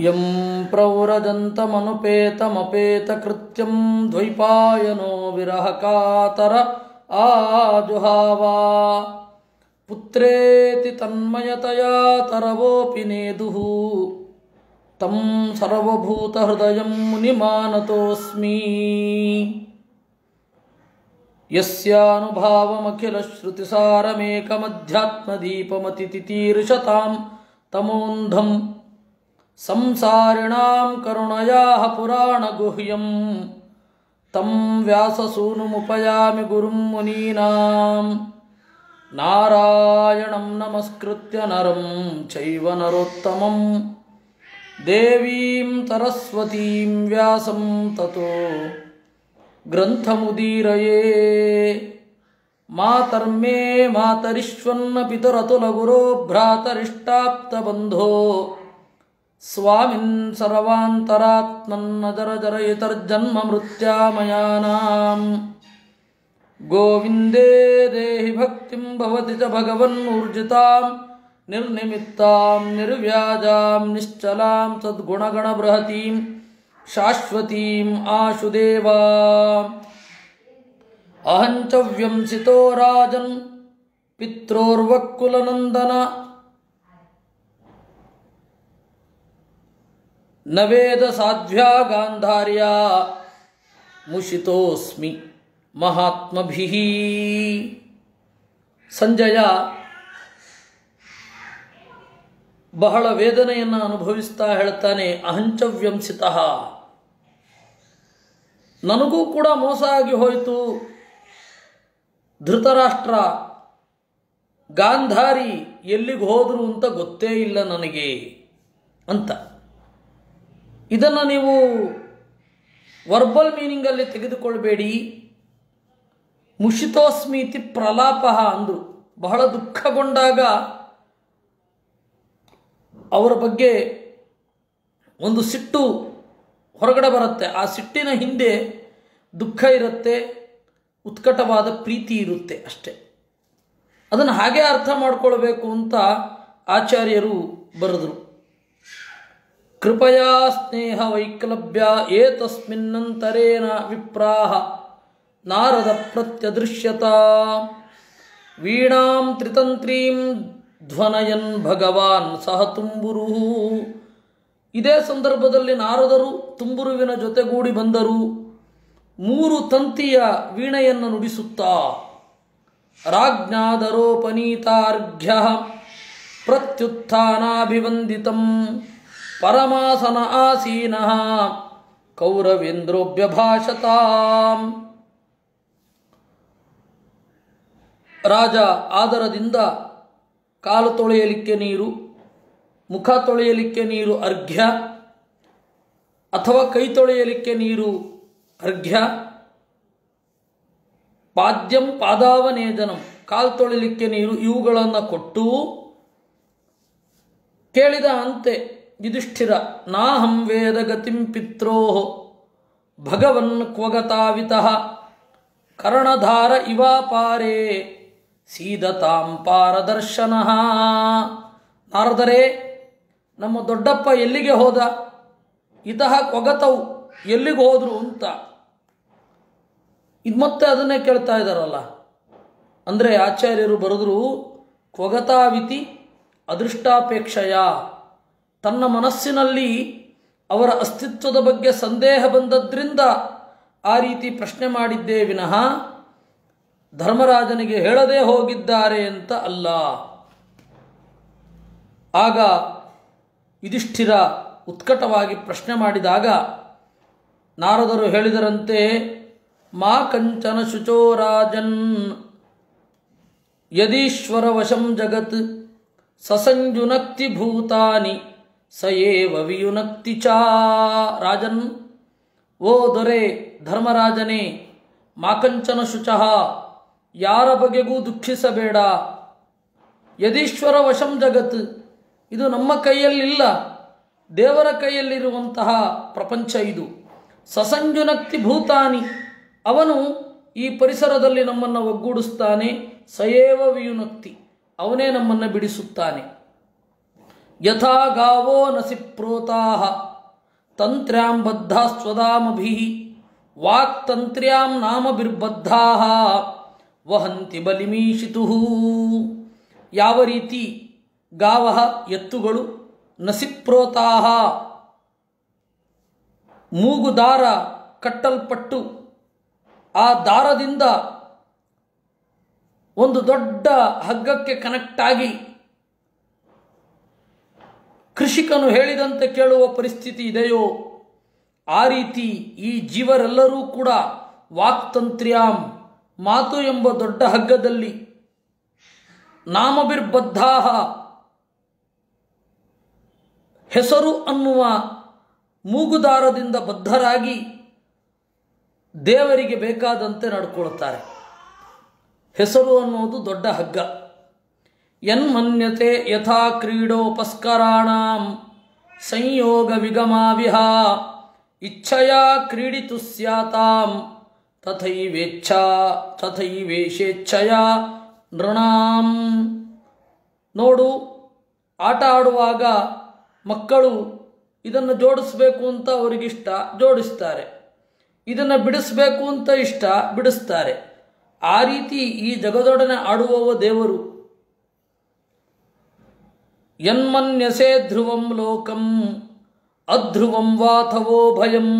M ಪ್ರವ್ರಜಂತಮನುಪೇತಮಪೇತಕೃತ್ಯಂ ದ್ವೈಪಾಯನೋ ವಿರಹಕಾತರ ಆಜುಹಾವ ಪುತ್ರೇತಿ ತನ್ಮಯತಯಾ ತರವೋಪಿ ನೇದುಃ ತಂ ಸರ್ವಭೂತಹೃದಯಂ ಮುನಿಮಾನತೋಸ್ಮಿ ಯಸ್ಯಾನುಭಾವಮಖಿಲಶ್ರುತಿಸಾರಮೇಕಮಧ್ಯಾತ್ಮದೀಪಮತಿತಿತೀರ್ಷತಾಂ ತಮೋಂಧಂ ಸಂಸಾರಿಣಾಂ ಕರುಣಯಾಃ ಪುರಾಣಗುಹ್ಯಂ ತಂ ವ್ಯಾಸಸೂನುಮುಪಯಾಮಿ ಗುರುಂ ಮುನೀನಾಂ ನಾರಾಯಣಂ ನಮಸ್ಕೃತ್ಯ ನರಂ ಚೈವ ನರೋತ್ತಮಂ ದೇವೀಂ ಸರಸ್ವತೀಂ ವ್ಯಾಸಂ ತತೋ ಗ್ರಂಥಮುದೀರಯೇ ಮಾತರ್ಮೇ ಮಾತರಿಶ್ವನ್ನ ಪಿತರತುಲಗುರೋ ಭ್ರಾತರಿಷ್ಟಾಪ್ತಬಂಧೋ ಸ್ವಾಮಿನ್ ಸರ್ವಾಂತರಾತ್ಮನ್ನಜರಜರಯಿತರ್ಜನ್ಮ ಮೃತ್ಯಾಮಯಾನಾಂ ಗೋವಿಂದೇ ದೇಹಿ ಭಕ್ತಿಂ ಭವತಿ ಚ ಭಗವನ್ನೂರ್ಜಿತಾಂ ನಿರ್ನಿಮಿತ್ತಾಂ ನಿರ್ವ್ಯಾಜಾಂ ನಿಶ್ಚಲಾಂ ಸದ್ಗುಣಗಣಬೃಹತೀಂ ಶಾಶ್ವತೀಂ ಆಶುದೇವಾ ಅಹಂಚ ವ್ಯಂಸಿತೋ ರಾಜನ್ ಪಿತ್ರೋರ್ವಕ್ಕುಲನಂದನ ನ ವೇದ ಸಾಧ್ವ್ಯಾ ಗಾಂಧಾರ್ಯ ಮುಷಿತೋಸ್ಮಿ ಮಹಾತ್ಮಭಿಃ. ಸಂಜಯ ಬಹಳ ವೇದನೆಯನ್ನು ಅನುಭವಿಸ್ತಾ ಹೇಳ್ತಾನೆ, ಅಹಂಚವ್ಯಂಸಿತಃ, ನನಗೂ ಕೂಡ ಮೋಸ ಆಗಿ ಹೋಯಿತು. ಧೃತರಾಷ್ಟ್ರ ಗಾಂಧಾರಿ ಎಲ್ಲಿಗೆ ಹೋದರು ಅಂತ ಗೊತ್ತೇ ಇಲ್ಲ ನನಗೆ ಅಂತ. ಇದನ್ನು ನೀವು ವರ್ಬಲ್ ಮೀನಿಂಗಲ್ಲಿ ತೆಗೆದುಕೊಳ್ಬೇಡಿ. ಮುಷಿತೋಸ್ಮೀತಿ ಪ್ರಲಾಪ ಅಂದರು. ಬಹಳ ದುಃಖಗೊಂಡಾಗ ಅವರ ಬಗ್ಗೆ ಒಂದು ಸಿಟ್ಟು ಹೊರಗಡೆ ಬರುತ್ತೆ. ಆ ಸಿಟ್ಟಿನ ಹಿಂದೆ ದುಃಖ ಇರುತ್ತೆ, ಉತ್ಕಟವಾದ ಪ್ರೀತಿ ಇರುತ್ತೆ ಅಷ್ಟೆ. ಅದನ್ನು ಹಾಗೆ ಅರ್ಥ ಮಾಡಿಕೊಳ್ಬೇಕು ಅಂತ ಆಚಾರ್ಯರು ಬರೆದರು. ಕೃಪಯಾ ಸ್ನೇಹ ವೈಕ್ಲಭ್ಯ ಏತಸ್ಮಿನ್ನಂತರೇಣ ವಿಪ್ರಾಹ ನಾರದ ಪ್ರತ್ಯದೃಶ್ಯತ ವೀಣಾಂ ತ್ರಿತಂತ್ರೀಂ ಧ್ವನಯನ್ ಭಗವಾನ್ ಸಹ ತುಂಬುರು. ಇದೇ ಸಂದರ್ಭದಲ್ಲಿ ನಾರದರು ತುಂಬುರುವಿನ ಜೊತೆಗೂಡಿ ಬಂದರು. 3 ತಂತಿಯ ವೀಣೆಯನ್ನು ನುಡಿಸುತ್ತಾ ರಾಜ್ಞಾದರೋಪನೀತಾರ್ಘ್ಯ ಪ್ರತ್ಯುತ್ಥಾನಾಭಿವಂದಿತಂ ಪರಮಾಸನ ಆಸೀನಃ ಕೌರವೇಂದ್ರೋಭ್ಯಭಾಷತಾಂ. ರಾಜ ಆದರದಿಂದ ಕಾಲು ತೊಳೆಯಲಿಕ್ಕೆ ನೀರು, ಮುಖ ತೊಳೆಯಲಿಕ್ಕೆ ನೀರು ಅರ್ಘ್ಯ, ಅಥವಾ ಕೈ ತೊಳೆಯಲಿಕ್ಕೆ ನೀರು ಅರ್ಘ್ಯ, ಪಾದ್ಯಂ ಪಾದಾವನೇಜನಂ ಕಾಲು ತೊಳೆಯಲಿಕ್ಕೆ ನೀರು, ಇವುಗಳನ್ನು ಕೊಟ್ಟು ಕೇಳಿದ ಅಂತೆ ಯುಧಿಷ್ಠಿರ, ನಾಹಂ ವೇದಗತಿಂ ಪಿತ್ರೋ ಭಗವನ್ ಕ್ವಗತಾವಿತಃ ಕರ್ಣಧಾರ ಇವಾಪಾರೇ ಸೀದತಾಂ ಪಾರದರ್ಶನಃ. ನಾರದರೆ, ನಮ್ಮ ದೊಡ್ಡಪ್ಪ ಎಲ್ಲಿಗೆ ಹೋದ? ಇತಃ ಕ್ವಗತವು ಎಲ್ಲಿಗೆ ಹೋದರು ಅಂತ. ಇದು ಮತ್ತೆ ಅದನ್ನೇ ಕೇಳ್ತಾ ಇದ್ದಾರಲ್ಲ. ಅಂದರೆ ಆಚಾರ್ಯರು ಬರೆದರು, ಕ್ವಗತಾವಿತಿ ಅದೃಷ್ಟಾಪೇಕ್ಷೆಯ, ತನ್ನ ಮನಸ್ಸಿನಲ್ಲಿ ಅವರ ಅಸ್ತಿತ್ವದ ಬಗ್ಗೆ ಸಂದೇಹ ಬಂದದ್ರಿಂದ ಆ ರೀತಿ ಪ್ರಶ್ನೆ ಮಾಡಿದ್ದೇ ವಿನಃ ಧರ್ಮರಾಜನಿಗೆ ಹೇಳದೇ ಹೋಗಿದ್ದಾರೆ ಅಂತ ಅಲ್ಲ. ಆಗ ಯುಧಿಷ್ಠಿರ ಉತ್ಕಟವಾಗಿ ಪ್ರಶ್ನೆ ಮಾಡಿದಾಗ ನಾರದರು ಹೇಳಿದರಂತೆ, ಮಾ ಕಂಚನ ಶುಚೋ ರಾಜನ್ ಯದೀಶ್ವರ ವಶಂ ಜಗತ್ ಸಸಂಯುನಕ್ತಿ ಭೂತಾನಿ ಸಯೇವ ವಿಯುನಕ್ತಿ ಚ. ರಾಜನ್, ಓ ದೊರೆ ಧರ್ಮರಾಜನೇ, ಮಾಕಂಚನ ಶುಚಃ, ಯಾರ ಬಗೆಗೂ ದುಃಖಿಸಬೇಡ. ಯದೀಶ್ವರ ವಶಂ ಜಗತ್, ಇದು ನಮ್ಮ ಕೈಯಲ್ಲಿಲ್ಲ, ದೇವರ ಕೈಯಲ್ಲಿರುವಂತಹ ಪ್ರಪಂಚ ಇದು. ಸಸಂಜುನಕ್ತಿ ಭೂತಾನಿ, ಅವನು ಈ ಪರಿಸರದಲ್ಲಿ ನಮ್ಮನ್ನು ಒಗ್ಗೂಡಿಸ್ತಾನೆ. ಸಯೇವ ವಿಯುನಕ್ತಿ, ಅವನೇ ನಮ್ಮನ್ನು ಬಿಡಿಸುತ್ತಾನೆ. ಯಥಾ ಗಾವೋ ನಸಿ ಪ್ರೋತಾಃ ತಂತ್ರ್ಯಾಂ ಬದ್ಧಾ ಸ್ವಧಾಮಭಿಃ ವಾಕ್ತಂತ್ರ್ಯಾಂ ನಾಮಭಿರ್ಬದ್ಧಾಃ ವಹಂತಿ ಬಲಿಮೀಶಿತುಃ. ಯಾವ ರೀತಿ ಗಾವಃ ಎತ್ತುಗಳು ನಸಿಪ್ರೋತಾಃ ಮೂಗು ದಾರ ಕಟ್ಟಲ್ಪಟ್ಟು ಆ ದಾರದಿಂದ ಒಂದು ದೊಡ್ಡ ಹಗ್ಗಕ್ಕೆ ಕನೆಕ್ಟ್ ಆಗಿ ಕೃಷಿಕನು ಹೇಳಿದಂತೆ ಕೇಳುವ ಪರಿಸ್ಥಿತಿ ಇದೆಯೋ ಆ ರೀತಿ ಈ ಜೀವರೆಲ್ಲರೂ ಕೂಡ ವಾಕ್ತಂತ್ರ್ಯಾಂ ಮಾತು ಎಂಬ ದೊಡ್ಡ ಹಗ್ಗದಲ್ಲಿ ನಾಮಭಿರ್ಬದ್ಧಾಃ ಹೆಸರು ಅನ್ನುವ ಮೂಗುದಾರದಿಂದ ಬದ್ಧರಾಗಿ ದೇವರಿಗೆ ಬೇಕಾದಂತೆ ನಡ್ಕೊಳ್ತಾರೆ. ಹೆಸರು ಅನ್ನುವುದು ದೊಡ್ಡ ಹಗ್ಗ. ಯನ್ಮನ್ಯತೆ ಯಥಾ ಕ್ರೀಡೋಪಸ್ಕರಾಣಾಂ ಸಂಯೋಗ ವಿಗಮಾವಿಹ ಇಚ್ಛಯಾ ಕ್ರೀಡಿತು ಸ್ಯಾತಾಂ ತಥೈವೇಶೇಚ್ಛಯಾ ನೃಣಾಂ. ನೋಡು, ಆಟ ಆಡುವಾಗ ಮಕ್ಕಳು ಇದನ್ನು ಜೋಡಿಸ್ಬೇಕು ಅಂತ ಅವರಿಗಿಷ್ಟ, ಜೋಡಿಸ್ತಾರೆ. ಇದನ್ನು ಬಿಡಿಸ್ಬೇಕು ಅಂತ ಇಷ್ಟ, ಬಿಡಿಸ್ತಾರೆ. ಆ ರೀತಿ ಈ ಜಗದೊಡನೆ ಆಡುವವ ದೇವರು. ಯನ್ಮನ್ಯಸೆ ಧ್ರುವಂ ಲೋಕಂ ಅಧ್ರುವಂ ವಾಥವೋ ಭಯಂ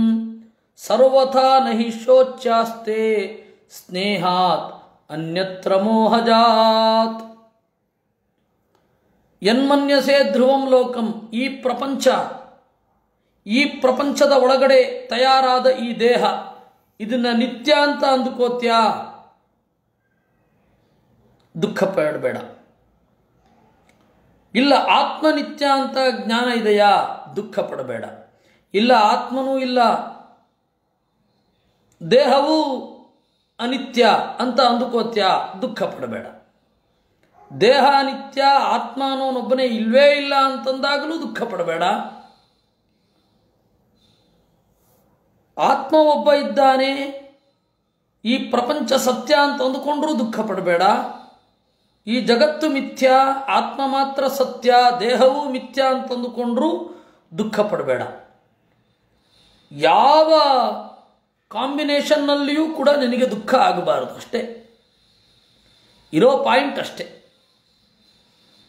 ಸರ್ವಥಾ ನಹಿ ಶೋಚ್ಯಾಸ್ತೆ ಸ್ನೇಹಾತ್ ಅನ್ಯತ್ರ ಮೋಹಜಾತ್. ಯನ್ಮನ್ಯಸೆ ಧ್ರುವಂ ಲೋಕಂ, ಈ ಪ್ರಪಂಚದ ಒಳಗಡೆ ತಯಾರಾದ ಈ ದೇಹ, ಇದನ್ನ ನಿತ್ಯ ಅಂತ ಅಂದುಕೋತ್ಯಾ? ದುಃಖ ಪಡಬೇಡ. ಇಲ್ಲ ಆತ್ಮನಿತ್ಯ ಅಂತ ಜ್ಞಾನ ಇದೆಯಾ? ದುಃಖ ಪಡಬೇಡ. ಇಲ್ಲ ಆತ್ಮನೂ ಇಲ್ಲ, ದೇಹವೂ ಅನಿತ್ಯ ಅಂತ ಅಂದುಕೋತ್ಯಾ? ದುಃಖ ಪಡಬೇಡ. ದೇಹ ಅನಿತ್ಯ, ಆತ್ಮ ಅನ್ನೋನೊಬ್ಬನೇ ಇಲ್ವೇ ಇಲ್ಲ ಅಂತಂದಾಗಲೂ ದುಃಖ ಪಡಬೇಡ. ಆತ್ಮ ಒಬ್ಬ ಇದ್ದಾನೆ, ಈ ಪ್ರಪಂಚ ಸತ್ಯ ಅಂತ ಅಂದುಕೊಂಡ್ರೂ ದುಃಖ ಪಡಬೇಡ. ಈ ಜಗತ್ತು ಮಿಥ್ಯ, ಆತ್ಮ ಮಾತ್ರ ಸತ್ಯ, ದೇಹವೂ ಮಿಥ್ಯ ಅಂತಂದುಕೊಂಡ್ರೂ ದುಃಖ ಪಡಬೇಡ. ಯಾವ ಕಾಂಬಿನೇಷನ್ನಲ್ಲಿಯೂ ಕೂಡ ನಿನಗೆ ದುಃಖ ಆಗಬಾರದು, ಅಷ್ಟೇ ಇರೋ ಪಾಯಿಂಟ್ ಅಷ್ಟೇ.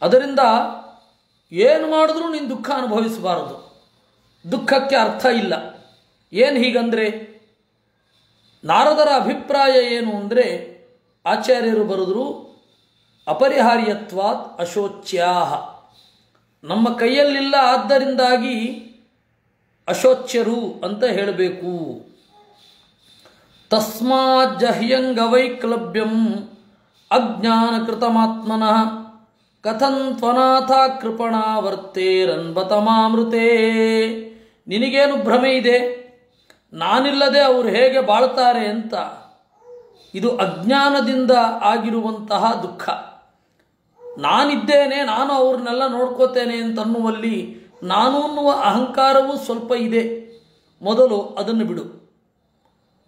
ಅದರಿಂದ ಏನು ಮಾಡಿದ್ರೂ ನೀನು ದುಃಖ ಅನುಭವಿಸಬಾರದು. ದುಃಖಕ್ಕೆ ಅರ್ಥ ಇಲ್ಲ. ಏನು ಹೀಗಂದರೆ, ನಾರದರ ಅಭಿಪ್ರಾಯ ಏನು ಅಂದರೆ, ಆಚಾರ್ಯರು ಬರೆದರು, ಅಪರಿಹಾರ್ಯತ್ವಾತ್ ಅಶೋಚ್ಯಾಹ. ನಮ್ಮ ಕೈಯಲ್ಲಿಲ್ಲ, ಆದ್ದರಿಂದಾಗಿ ಅಶೋಚ್ಯರು ಅಂತ ಹೇಳಬೇಕು. ತಸ್ಮಾತ್ ಜಹ್ಯಂಗವೈಕ್ಲಭ್ಯಂ ಅಜ್ಞಾನಕೃತಮಾತ್ಮನಃ ಕಥಂತ್ವನಾಥ ಕೃಪಣಾವರ್ತೇರನ್ಬತಮಾಮೃತೇ. ನಿನಗೇನು ಭ್ರಮೆ ಇದೆ? ನಾನಿಲ್ಲದೆ ಅವರು ಹೇಗೆ ಬಾಳ್ತಾರೆ ಅಂತ. ಇದು ಅಜ್ಞಾನದಿಂದ ಆಗಿರುವಂತಹ ದುಃಖ. ನಾನಿದ್ದೇನೆ, ನಾನು ಅವ್ರನ್ನೆಲ್ಲ ನೋಡ್ಕೋತೇನೆ ಅಂತನ್ನುವಲ್ಲಿ ನಾನು ಅನ್ನುವ ಅಹಂಕಾರವೂ ಸ್ವಲ್ಪ ಇದೆ. ಮೊದಲು ಅದನ್ನು ಬಿಡು.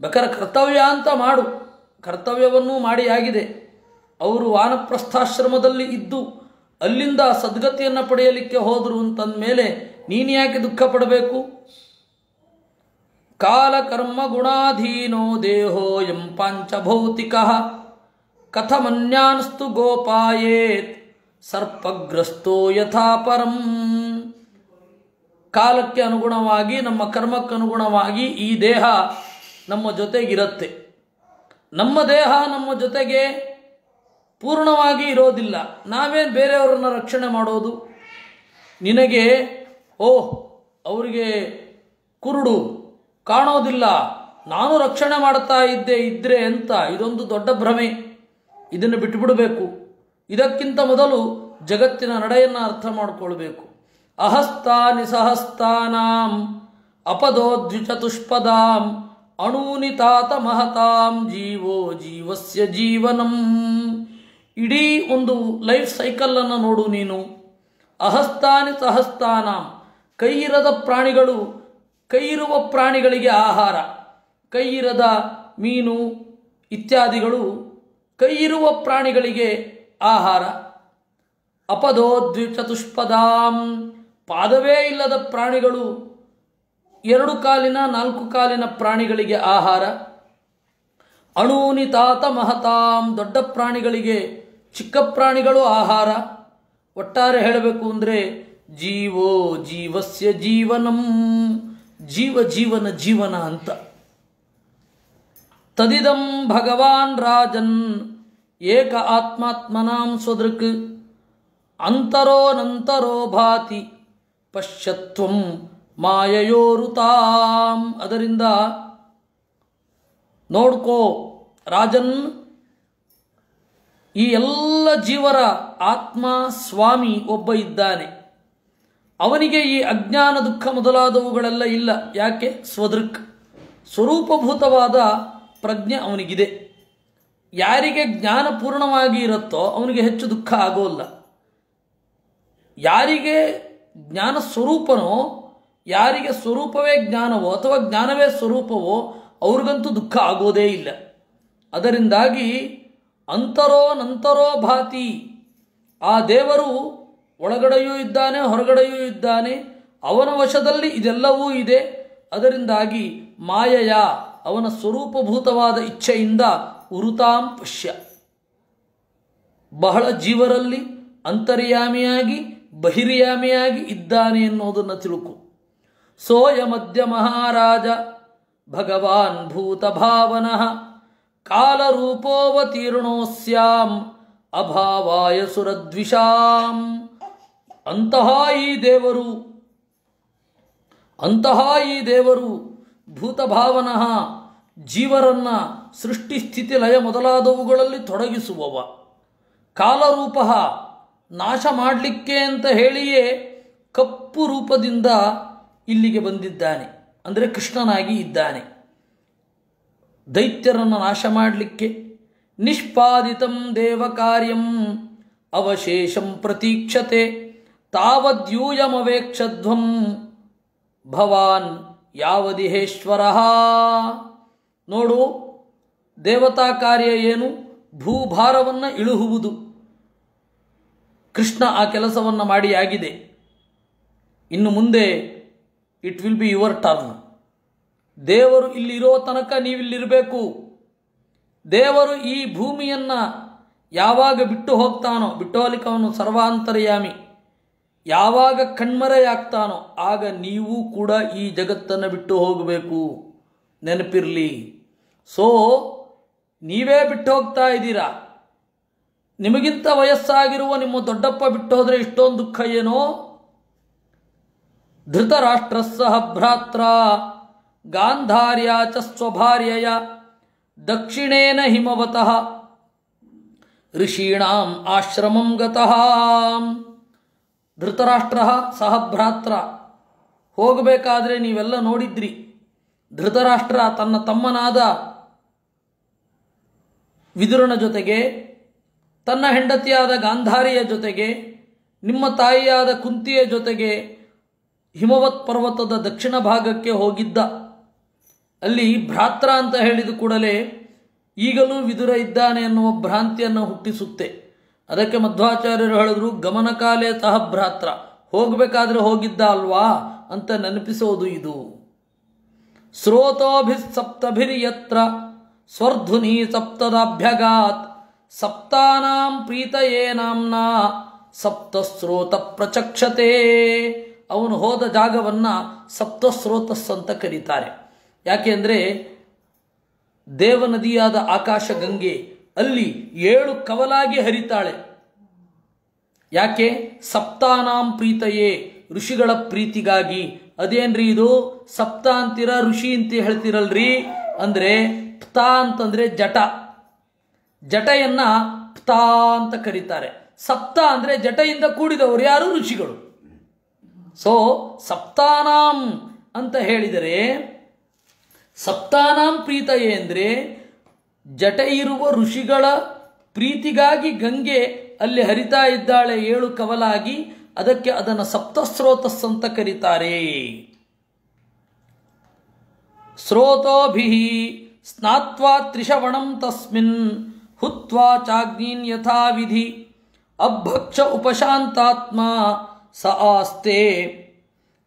ಬೇಕಾದ್ರೆ ಕರ್ತವ್ಯ ಅಂತ ಮಾಡು, ಕರ್ತವ್ಯವನ್ನೂ ಮಾಡಿ ಆಗಿದೆ. ಅವರು ವಾನಪ್ರಸ್ಥಾಶ್ರಮದಲ್ಲಿ ಇದ್ದು ಅಲ್ಲಿಂದ ಸದ್ಗತಿಯನ್ನು ಪಡೆಯಲಿಕ್ಕೆ ಹೋದರು ಅಂತಂದಮೇಲೆ ನೀನು ಯಾಕೆ ದುಃಖ ಪಡಬೇಕು? ಕಾಲಕರ್ಮ ಗುಣಾಧೀನೋ ದೇಹೋ ಎಂ ಪಾಂಚಭೌತಿಕಃ ಕಥಮನ್ಯಾನ್ಸ್ತು ಗೋಪಾಯೇತ್ ಸರ್ಪಗ್ರಸ್ತೋ ಯಥಾ ಪರಂ. ಕಾಲಕ್ಕೆ ಅನುಗುಣವಾಗಿ, ನಮ್ಮ ಕರ್ಮಕ್ಕನುಗುಣವಾಗಿ ಈ ದೇಹ ನಮ್ಮ ಜೊತೆಗಿರುತ್ತೆ. ನಮ್ಮ ದೇಹ ನಮ್ಮ ಜೊತೆಗೆ ಪೂರ್ಣವಾಗಿ ಇರೋದಿಲ್ಲ. ನಾವೇನು ಬೇರೆಯವರನ್ನು ರಕ್ಷಣೆ ಮಾಡೋದು? ನಿನಗೆ ಅವರಿಗೆ ಕುರುಡು ಕಾಣೋದಿಲ್ಲ, ನಾನು ರಕ್ಷಣೆ ಮಾಡ್ತಾ ಇದ್ದರೆ ಅಂತ ಇದೊಂದು ದೊಡ್ಡ ಭ್ರಮೆ. ಇದನ್ನು ಬಿಟ್ಟುಬಿಡಬೇಕು. ಇದಕ್ಕಿಂತ ಮೊದಲು ಜಗತ್ತಿನ ನಡೆಯನ್ನು ಅರ್ಥ ಮಾಡಿಕೊಳ್ಬೇಕು. ಅಹಸ್ತಾನಿ ಸಹಸ್ತಾನಾಂ ಅಪದೋದ್ವಿಚತುಷ್ಪದಾಂ ಅಣೂನಿತಾತ ಮಹತಾಂ ಜೀವೋ ಜೀವಸ್ಯ ಜೀವನಂ. ಇಡೀ ಒಂದು ಲೈಫ್ ಸೈಕಲನ್ನು ನೋಡು ನೀನು. ಅಹಸ್ತಾನಿ ಸಹಸ್ತಾನಾಂ, ಕೈಯಿರದ ಪ್ರಾಣಿಗಳು, ಕೈಯಿರುವ ಪ್ರಾಣಿಗಳಿಗೆ ಆಹಾರ. ಕೈಯಿರದ ಮೀನು ಇತ್ಯಾದಿಗಳು ಕೈಯಿರುವ ಪ್ರಾಣಿಗಳಿಗೆ ಆಹಾರ. ಅಪದೋದ್ವಿಚತುಷ್ಪದಾಂ, ಪಾದವೇ ಇಲ್ಲದ ಪ್ರಾಣಿಗಳು, 2 ಕಾಲಿನ 4 ಕಾಲಿನ ಪ್ರಾಣಿಗಳಿಗೆ ಆಹಾರ. ಅಣೂನಿತಾತ ಮಹತಾಂ, ದೊಡ್ಡ ಪ್ರಾಣಿಗಳಿಗೆ ಚಿಕ್ಕ ಪ್ರಾಣಿಗಳು ಆಹಾರ. ಒಟ್ಟಾರೆ ಹೇಳಬೇಕು ಅಂದರೆ ಜೀವೋ ಜೀವಸ್ಯ ಜೀವನಂ, ಜೀವನ ಜೀವನ ಅಂತ. ತದಿದಂ ಭಗವಾನ್ ರಾಜನ್ ಏಕ ಆತ್ಮಾತ್ಮನಾಂ ಸ್ವದೃಕ್ ಅಂತರೋನಂತರೋ ಭಾತಿ ಪಶ್ಯತ್ವಂ ಮಾಯಯೋರುತಾಂ. ಅದರಿಂದ ನೋಡ್ಕೋ ರಾಜನ್, ಈ ಎಲ್ಲ ಜೀವರ ಆತ್ಮ ಸ್ವಾಮಿ ಒಬ್ಬ ಇದ್ದಾನೆ. ಅವನಿಗೆ ಈ ಅಜ್ಞಾನ ದುಃಖ ಮೊದಲಾದವುಗಳೆಲ್ಲ ಇಲ್ಲ. ಯಾಕೆ? ಸ್ವದೃಕ್, ಸ್ವರೂಪಭೂತವಾದ ಪ್ರಜ್ಞೆ ಅವನಿಗಿದೆ. ಯಾರಿಗೆ ಜ್ಞಾನಪೂರ್ಣವಾಗಿ ಇರುತ್ತೋ ಅವನಿಗೆ ಹೆಚ್ಚು ದುಃಖ ಆಗೋಲ್ಲ. ಯಾರಿಗೆ ಜ್ಞಾನ ಸ್ವರೂಪನೋ, ಯಾರಿಗೆ ಸ್ವರೂಪವೇ ಜ್ಞಾನವೋ ಅಥವಾ ಜ್ಞಾನವೇ ಸ್ವರೂಪವೋ ಅವ್ರಿಗಂತೂ ದುಃಖ ಆಗೋದೇ ಇಲ್ಲ. ಅದರಿಂದಾಗಿ ಅಂತರೋ ಭಾತಿ, ಆ ದೇವರು ಒಳಗಡೆಯೂ ಇದ್ದಾನೆ ಹೊರಗಡೆಯೂ ಇದ್ದಾನೆ, ಅವನ ವಶದಲ್ಲಿ ಇದೆಲ್ಲವೂ ಇದೆ. ಅದರಿಂದಾಗಿ ಮಾಯೆಯ ಅವನ ಸ್ವರೂಪಭೂತವಾದ ಇಚ್ಛೆಯಿಂದ ಉರುತಾಂ ಪಶ್ಯ, ಬಹಳ ಜೀವರಲ್ಲಿ ಅಂತರ್ಯಾಮಿಯಾಗಿ ಬಹಿರ್ಯಾಮಿಯಾಗಿ ಇದ್ದಾನೆ ಎನ್ನುವುದನ್ನು ತಿಳುಕು. ಸೋಯ ಮಧ್ಯ ಮಹಾರಾಜ ಭಗವಾನ್ ಭೂತಭಾವನಃ ಕಾಲರೂಪೋವತೀರ್ಣೋಸ್ಯಾಂ ಅಭಾವಾಯ ಸುರದ್ವಿಷಾಂ. ಅಂತಹ ಈ ದೇವರು ಭೂತಭಾವನಃ, ಜೀವರನ್ನ ಸೃಷ್ಟಿ ಸ್ಥಿತಿ ಲಯ ಮೊದಲಾದವುಗಳಲ್ಲಿ ತೊಡಗಿಸುವವ. ಕಾಲರೂಪ, ನಾಶ ಮಾಡಲಿಕ್ಕೆ ಅಂತ ಹೇಳಿಯೇ ಕಪ್ಪು ರೂಪದಿಂದ ಇಲ್ಲಿಗೆ ಬಂದಿದ್ದಾನೆ, ಅಂದರೆ ಕೃಷ್ಣನಾಗಿ ಇದ್ದಾನೆ. ದೈತ್ಯರನ್ನು ನಾಶ ಮಾಡಲಿಕ್ಕೆ ನಿಷ್ಪಾದಿತಂ ದೇವ ಕಾರ್ಯಂ ಅವಶೇಷಂ ಪ್ರತೀಕ್ಷತೆ ತಾವದ್ಯೂಯಮವೇಕ್ಷಧ್ವಂ ಭವಾನ್ ಯಾವದಿಹೇಶ್ವರ. ನೋಡು, ದೇವತಾ ಕಾರ್ಯ ಏನು? ಭೂಭಾರವನ್ನು ಇಳುಹುವುದು. ಕೃಷ್ಣ ಆ ಕೆಲಸವನ್ನು ಮಾಡಿ ಆಗಿದೆ. ಇನ್ನು ಮುಂದೆ it will be your turn. ದೇವರು ಇಲ್ಲಿರೋ ತನಕ ನೀವಿಲ್ಲಿರಬೇಕು. ದೇವರು ಈ ಭೂಮಿಯನ್ನು ಯಾವಾಗ ಬಿಟ್ಟು ಹೋಗ್ತಾನೋ, ಬಿಟ್ಟು ಹೋಗ್ಲಿಕ್ಕೆ ಅವನು ಸರ್ವಾಂತರ್ಯಾಮಿ, ಯಾವಾಗ ಕಣ್ಮರೆಯಾಗ್ತಾನೋ ಆಗ ನೀವು ಕೂಡ ಈ ಜಗತ್ತನ್ನು ಬಿಟ್ಟು ಹೋಗಬೇಕು, ನೆನಪಿರಲಿ. ಸೊ ನೀವೇ ಬಿಟ್ಟು ಹೋಗ್ತಾ ಇದ್ದೀರಾ. ನಿಮಗಿಂತ ವಯಸ್ಸಾಗಿರುವ ನಿಮ್ಮ ದೊಡ್ಡಪ್ಪ ಬಿಟ್ಟು ಹೋದರೆ ಇಷ್ಟೊಂದು ದುಃಖ ಏನೋ. ಧೃತರಾಷ್ಟ್ರಸ್ಸಹ ಭ್ರಾತ್ರ ಗಾಂಧಾರ್ಯಾ ಚ ಸ್ವಭಾರ್ಯಯ ದಕ್ಷಿಣೇನ ಹಿಮವತಃ ಋಷೀಣಾಂ ಆಶ್ರಮಂ ಗತಃ. ಧೃತರಾಷ್ಟ್ರ ಸಹ ಭ್ರಾತ್ರ, ಹೋಗಬೇಕಾದ್ರೆ ನೀವೆಲ್ಲ ನೋಡಿದ್ರಿ. ಧೃತರಾಷ್ಟ್ರ ತನ್ನ ತಮ್ಮನಾದ ವಿದುರನ ಜೊತೆಗೆ, ತನ್ನ ಹೆಂಡತಿಯಾದ ಗಾಂಧಾರಿಯ ಜೊತೆಗೆ, ನಿಮ್ಮ ತಾಯಿಯಾದ ಕುಂತಿಯ ಜೊತೆಗೆ ಹಿಮವತ್ ಪರ್ವತದ ದಕ್ಷಿಣ ಭಾಗಕ್ಕೆ ಹೋಗಿದ್ದ. ಅಲ್ಲಿ ಭ್ರಾತ್ರ ಅಂತ ಹೇಳಿದ ಕೂಡಲೇ ಈಗಲೂ ವಿದುರ ಇದ್ದಾನೆ ಎನ್ನುವ ಭ್ರಾಂತಿಯನ್ನು ಹುಟ್ಟಿಸುತ್ತೆ. ಅದಕ್ಕೆ ಮಧ್ವಾಚಾರ್ಯರು ಹೇಳಿದ್ರು, ಗಮನಕಾಲೇ ಸಹ ಭ್ರಾತ್ರ, ಹೋಗಬೇಕಾದ್ರೆ ಹೋಗಿದ್ದ ಅಲ್ವಾ ಅಂತ ನೆನಪಿಸೋದು ಇದು. ಸ್ರೋತೋಭಿಸಪ್ತಭಿರ್ಯತ್ರ ಸ್ವರ್ಧುನಿ ಸಪ್ತದಾಭ್ಯಗಾತ್ ಸಪ್ತಾನಾಂ ಪ್ರೀತಯೇ ನಾಮ್ನಾ ಸಪ್ತಸ್ರೋತ ಪ್ರಚಕ್ಷತೆ. ಅವನು ಹೋದ ಜಾಗವನ್ನು ಸಪ್ತಸ್ರೋತಸ್ ಅಂತ ಕರೀತಾರೆ. ಯಾಕೆಂದರೆ ದೇವನದಿಯಾದ ಆಕಾಶ ಗಂಗೆ ಅಲ್ಲಿ 7 ಕವಲಾಗಿ ಹರಿತಾಳೆ. ಯಾಕೆ? ಸಪ್ತಾನಾಂ ಪ್ರೀತಯೇ, ಋಷಿಗಳ ಪ್ರೀತಿಗಾಗಿ. ಅದೇನ್ರಿ ಇದು ಸಪ್ತ ಅಂತೀರ, ಋಷಿ ಅಂತ ಹೇಳ್ತಿರಲ್ರಿ ಅಂದರೆ ಪ್ತಾ ಅಂತಂದರೆ ಜಟ, ಜಟೆಯನ್ನು ಪ್ತಾ ಅಂತ ಕರೀತಾರೆ. ಸಪ್ತ ಅಂದರೆ ಜಟೆಯಿಂದ ಕೂಡಿದವರು ಯಾರು? ಋಷಿಗಳು. ಸೊ ಸಪ್ತಾನಾಂ ಅಂತ ಹೇಳಿದರೆ, ಸಪ್ತಾನಾಂ ಪ್ರೀತಯೇ ಅಂದರೆ ಜಟೆ ಇರುವ ಋಷಿಗಳ ಪ್ರೀತಿಗಾಗಿ ಗಂಗೆ ಅಲ್ಲಿ ಹರಿತಾ ಇದ್ದಾಳೆ 7 ಕವಲಾಗಿ. ಅದಕ್ಕೆ ಅದನ್ನು ಸಪ್ತಸ್ರೋತಸ್ ಅಂತ ಕರೀತಾರೆ. ಸ್ರೋತೋಭಿ ಸ್ನಾತ್ವಾ ತ್ರಿಷವಣಂ ತಸ್ಮಿನ್ ಹುತ್ವಾ ಚಾಗ್ನೀನ್ ಯಥಾವಿಧಿ ಅಭಕ್ಷ ಉಪಶಾಂತಾತ್ಮ ಸ ಆಸ್ತೆ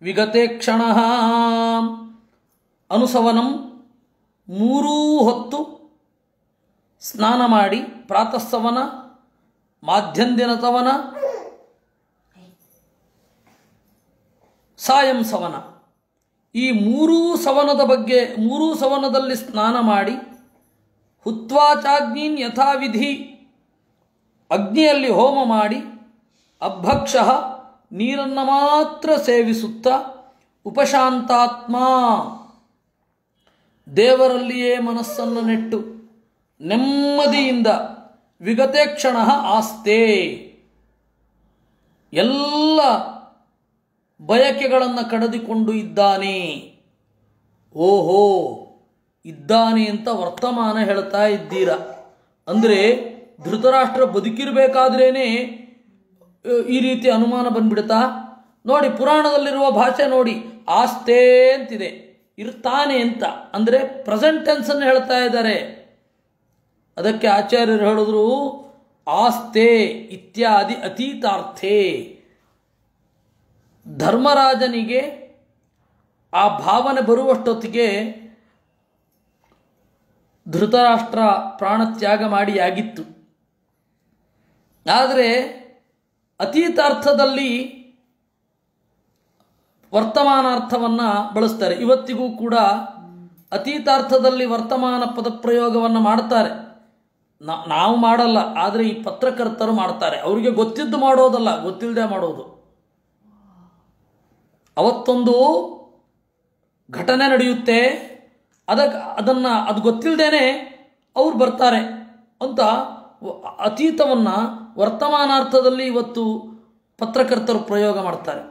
ವಿಗತೆ ಕ್ಷಣ. ಅನುಸವನಂ 3 ಹೊತ್ತು ಸ್ನಾನ ಮಾಡಿ, ಪ್ರಾತಃಸವನ, ಮಾಧ್ಯಂದಿನ ಸವನ, ಸಾಯಂ ಸವನ, ಈ 3 ಸವನದ ಬಗ್ಗೆ 3 ಸವನದಲ್ಲಿ ಸ್ನಾನ ಮಾಡಿ, ಹುತ್ವಾಚಾಗ್ನೀನ್ ಯಥಾವಿಧಿ ಅಗ್ನಿಯಲ್ಲಿ ಹೋಮ ಮಾಡಿ, ಅಭಕ್ಷ ನೀರನ್ನು ಮಾತ್ರ ಸೇವಿಸುತ್ತಾ, ಉಪಶಾಂತಾತ್ಮ ದೇವರಲ್ಲಿಯೇ ಮನಸ್ಸನ್ನು ನೆಟ್ಟು ನೆಮ್ಮದಿಯಿಂದ, ವಿಗತೆ ಕ್ಷಣ ಆಸ್ತೆ ಎಲ್ಲ ಬಯಕೆಗಳನ್ನು ಕಳೆದುಕೊಂಡು ಇದ್ದಾನೆ. ಓಹೋ, ಇದ್ದಾನೆ ಅಂತ ವರ್ತಮಾನ ಹೇಳ್ತಾ ಇದ್ದೀರಾ. ಅಂದರೆ ಧೃತರಾಷ್ಟ್ರ ಬದುಕಿರಬೇಕಾದ್ರೇನೆ ಈ ರೀತಿ ಅನುಮಾನ ಬಂದ್ಬಿಡುತ್ತಾ? ನೋಡಿ, ಪುರಾಣದಲ್ಲಿರುವ ಭಾಷೆ ನೋಡಿ, ಆಸ್ತೆ ಅಂತಿದೆ, ಇರ್ತಾನೆ ಅಂತ, ಅಂದರೆ ಪ್ರೆಸೆಂಟ್ ಟೆನ್ಸನ್ನು ಹೇಳ್ತಾ ಇದ್ದಾರೆ. ಅದಕ್ಕೆ ಆಚಾರ್ಯರು ಹೇಳಿದ್ರು, ಆಸ್ತೆ ಇತ್ಯಾದಿ ಅತೀತಾರ್ಥೇ. ಧರ್ಮರಾಜನಿಗೆ ಆ ಭಾವನೆ ಬರುವಷ್ಟೊತ್ತಿಗೆ ಧೃತರಾಷ್ಟ್ರ ಪ್ರಾಣತ್ಯಾಗ ಮಾಡಿ ಆಗಿತ್ತು. ಆದರೆ ಅತೀತಾರ್ಥದಲ್ಲಿ ವರ್ತಮಾನಾರ್ಥವನ್ನು ಬಳಸ್ತಾರೆ. ಇವತ್ತಿಗೂ ಕೂಡ ಅತೀತಾರ್ಥದಲ್ಲಿ ವರ್ತಮಾನ ಪದಪ್ರಯೋಗವನ್ನು ಮಾಡ್ತಾರೆ. ನಾವು ಮಾಡಲ್ಲ, ಆದರೆ ಈ ಪತ್ರಕರ್ತರು ಮಾಡ್ತಾರೆ. ಅವರಿಗೆ ಗೊತ್ತಿದ್ದು ಮಾಡೋದಲ್ಲ, ಗೊತ್ತಿಲ್ಲದೆ ಮಾಡೋದು. ಅವತ್ತೊಂದು ಘಟನೆ ನಡೆಯುತ್ತೆ, ಅದು ಗೊತ್ತಿಲ್ಲದೇನೆ ಅವ್ರು ಬರ್ತಾರೆ ಅಂತ ಅತೀತವನ್ನು ವರ್ತಮಾನಾರ್ಥದಲ್ಲಿ ಇವತ್ತು ಪತ್ರಕರ್ತರು ಪ್ರಯೋಗ ಮಾಡ್ತಾರೆ.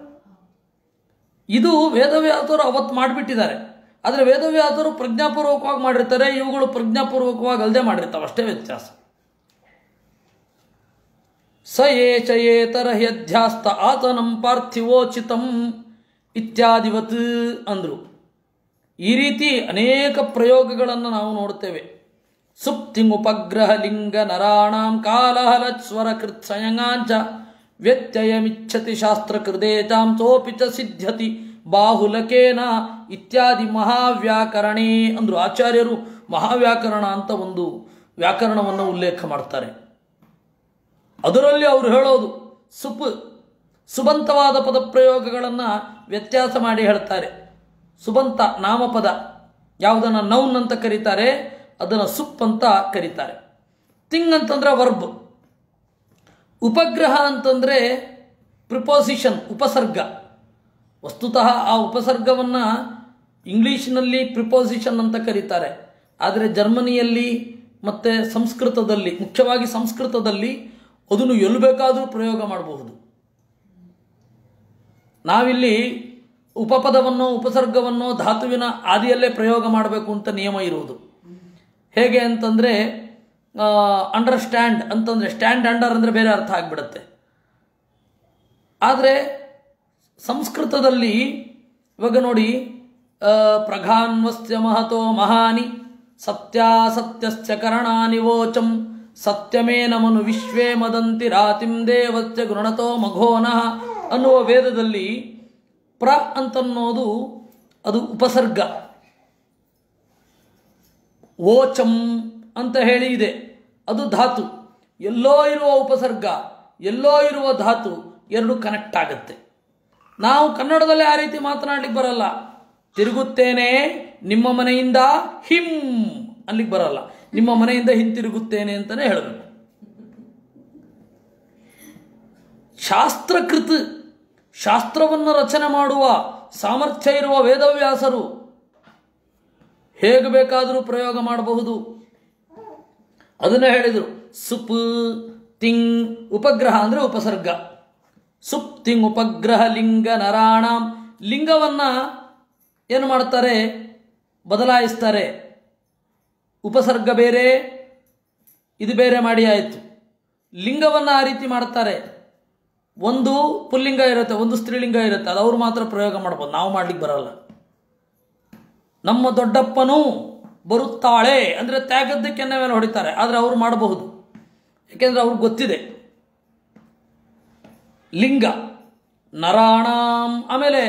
ಇದು ವೇದವ್ಯಾಸರು ಅವತ್ತು ಮಾಡಿಬಿಟ್ಟಿದ್ದಾರೆ. ಆದರೆ ವೇದವ್ಯಾಸರು ಪ್ರಜ್ಞಾಪೂರ್ವಕವಾಗಿ ಮಾಡಿರ್ತಾರೆ, ಇವುಗಳು ಪ್ರಜ್ಞಾಪೂರ್ವಕವಾಗಿ ಅಲ್ಲದೆ ಮಾಡಿರ್ತಾವೆ, ಅಷ್ಟೇ ವ್ಯತ್ಯಾಸ. ಸ ಏಚಯೇತರ ಹ್ಯಧ್ಯಾಸ್ತ ಆತನಂ ಪಾರ್ಥಿವೋಚಿತಂ ಇತ್ಯಾದಿವತ್ ಅಂದರು. ಈ ರೀತಿ ಅನೇಕ ಪ್ರಯೋಗಗಳನ್ನು ನಾವು ನೋಡ್ತೇವೆ. ಸುಪ್ತಿಂಗುಪಗ್ರಹ ಲಿಂಗ ನರಾಣಾಂ ಕಾಲಹಲಚ್ವರ ಕೃತ್ಸಯಂಗಾಂಚ ವ್ಯತ್ಯಯಮಿಚ್ಛತಿ ಶಾಸ್ತ್ರಕೃದೇಚಾಂ ಸೋಪಿ ಚ ಸಿದ್ಧ್ಯತಿ ಬಾಹುಲಕೇನ ಇತ್ಯಾದಿ ಮಹಾವ್ಯಾಕರಣೇ ಅಂದರು. ಆಚಾರ್ಯರು ಮಹಾವ್ಯಾಕರಣ ಅಂತ ಒಂದು ವ್ಯಾಕರಣವನ್ನು ಉಲ್ಲೇಖ ಮಾಡ್ತಾರೆ. ಅದರಲ್ಲಿ ಅವರು ಹೇಳೋದು ಸುಬಂತವಾದ ಪದಪ್ರಯೋಗಗಳನ್ನು ವ್ಯತ್ಯಾಸ ಮಾಡಿ ಹೇಳ್ತಾರೆ. ಸುಬಂತ ನಾಮಪದ ಯಾವುದನ್ನು ನೌನ್ ಅಂತ ಕರೀತಾರೆ, ಅದನ್ನು ಸುಪ್ ಅಂತ ಕರೀತಾರೆ. ತಿಂಗ್ ಅಂತಂದರೆ ವರ್ಬ್, ಉಪಗ್ರಹ ಅಂತಂದರೆ ಪ್ರಿಪೋಸಿಷನ್, ಉಪಸರ್ಗ. ವಸ್ತುತಃ ಆ ಉಪಸರ್ಗವನ್ನು ಇಂಗ್ಲೀಷ್ನಲ್ಲಿ ಪ್ರಿಪೋಸಿಷನ್ ಅಂತ ಕರೀತಾರೆ. ಆದರೆ ಜರ್ಮನಿಯಲ್ಲಿ ಮತ್ತು ಸಂಸ್ಕೃತದಲ್ಲಿ, ಮುಖ್ಯವಾಗಿ ಸಂಸ್ಕೃತದಲ್ಲಿ ಅದನ್ನು ಎಲ್ಲಿ ಬೇಕಾದರೂ ಪ್ರಯೋಗ ಮಾಡಬಹುದು. ನಾವಿಲ್ಲಿ ಉಪಪದವನ್ನು ಉಪಸರ್ಗವನ್ನು ಧಾತುವಿನ ಆದಿಯಲ್ಲೇ ಪ್ರಯೋಗ ಮಾಡಬೇಕು ಅಂತ ನಿಯಮ ಇರುವುದು. ಹೇಗೆ ಅಂತಂದರೆ, ಅಂಡರ್ಸ್ಟ್ಯಾಂಡ್ ಅಂತಂದರೆ ಸ್ಟ್ಯಾಂಡ್ ಅಂಡರ್ ಅಂದರೆ ಬೇರೆ ಅರ್ಥ ಆಗಿಬಿಡುತ್ತೆ. ಆದರೆ ಸಂಸ್ಕೃತದಲ್ಲಿ ಇವಾಗ ನೋಡಿ, ಪ್ರಘಾನ್ವಸ್ಯ ಮಹತೋ ಮಹಾನಿ ಸತ್ಯಾಸತ್ಯಶ್ಚ ಕರಣಾನಿ ವೋಚಂ ಸತ್ಯಮೇನ ಮನು ವಿಶ್ವೇ ಮದಂತಿ ರಾತಿಂ ದೇವಸ್ಯ ಗೃಣತೋ ಮಘೋನಃ ಅನ್ನುವ ವೇದದಲ್ಲಿ ಪ್ರ ಅಂತನ್ನೋದು ಅದು ಉಪಸರ್ಗ. ವೋಚಂ ಅಂತ ಹೇಳಿ ಇದೆ, ಅದು ಧಾತು. ಎಲ್ಲೋ ಇರುವ ಉಪಸರ್ಗ, ಎಲ್ಲೋ ಇರುವ ಧಾತು ಎರಡು ಕನೆಕ್ಟ್ ಆಗುತ್ತೆ. ನಾವು ಕನ್ನಡದಲ್ಲಿ ಆ ರೀತಿ ಮಾತನಾಡ್ಲಿಕ್ಕೆ ಬರಲ್ಲ. ತಿರುಗುತ್ತೇನೆ ನಿಮ್ಮ ಮನೆಯಿಂದ ಹಿಂ ಅಲ್ಲಿಗೆ ಬರಲ್ಲ, ನಿಮ್ಮ ಮನೆಯಿಂದ ಹಿಂತಿರುಗುತ್ತೇನೆ ಅಂತಲೇ ಹೇಳಬೇಕು. ಶಾಸ್ತ್ರಕೃತ್, ಶಾಸ್ತ್ರವನ್ನು ರಚನೆ ಮಾಡುವ ಸಾಮರ್ಥ್ಯ ಇರುವ ವೇದವ್ಯಾಸರು ಹೇಗೆ ಬೇಕಾದರೂ ಪ್ರಯೋಗ ಮಾಡಬಹುದು. ಅದನ್ನೇ ಹೇಳಿದರು. ಸುಪ್ ತಿಂಗ್ ಉಪಗ್ರಹ ಅಂದರೆ ಉಪಸರ್ಗ. ಸುಪ್ ತಿಂಗ್ ಉಪಗ್ರಹ ಲಿಂಗ ನರಾಣಾಂ. ಲಿಂಗವನ್ನು ಏನು ಮಾಡ್ತಾರೆ, ಬದಲಾಯಿಸ್ತಾರೆ. ಉಪಸರ್ಗ ಬೇರೆ, ಇದು ಬೇರೆ ಮಾಡಿ ಆಯಿತು. ಲಿಂಗವನ್ನು ಆ ರೀತಿ ಮಾಡ್ತಾರೆ. ಒಂದು ಪುಲ್ಲಿಂಗ ಇರುತ್ತೆ, ಒಂದು ಸ್ತ್ರೀಲಿಂಗ ಇರುತ್ತೆ, ಅದು ಅವರು ಮಾತ್ರ ಪ್ರಯೋಗ ಮಾಡ್ಬೋದು, ನಾವು ಮಾಡ್ಲಿಕ್ಕೆ ಬರಲ್ಲ. ನಮ್ಮ ದೊಡ್ಡಪ್ಪನೂ ಬರುತ್ತಾಳೆ ಅಂದರೆ ತ್ಯಾಗದ ಕೆನ್ನೆ ಮೇಲೆ ಹೊಡಿತಾರೆ, ಆದರೆ ಅವರು ಮಾಡಬಹುದು, ಏಕೆಂದರೆ ಅವ್ರಿಗೆ ಗೊತ್ತಿದೆ. ಲಿಂಗ ನರಾಣಾಂ. ಆಮೇಲೆ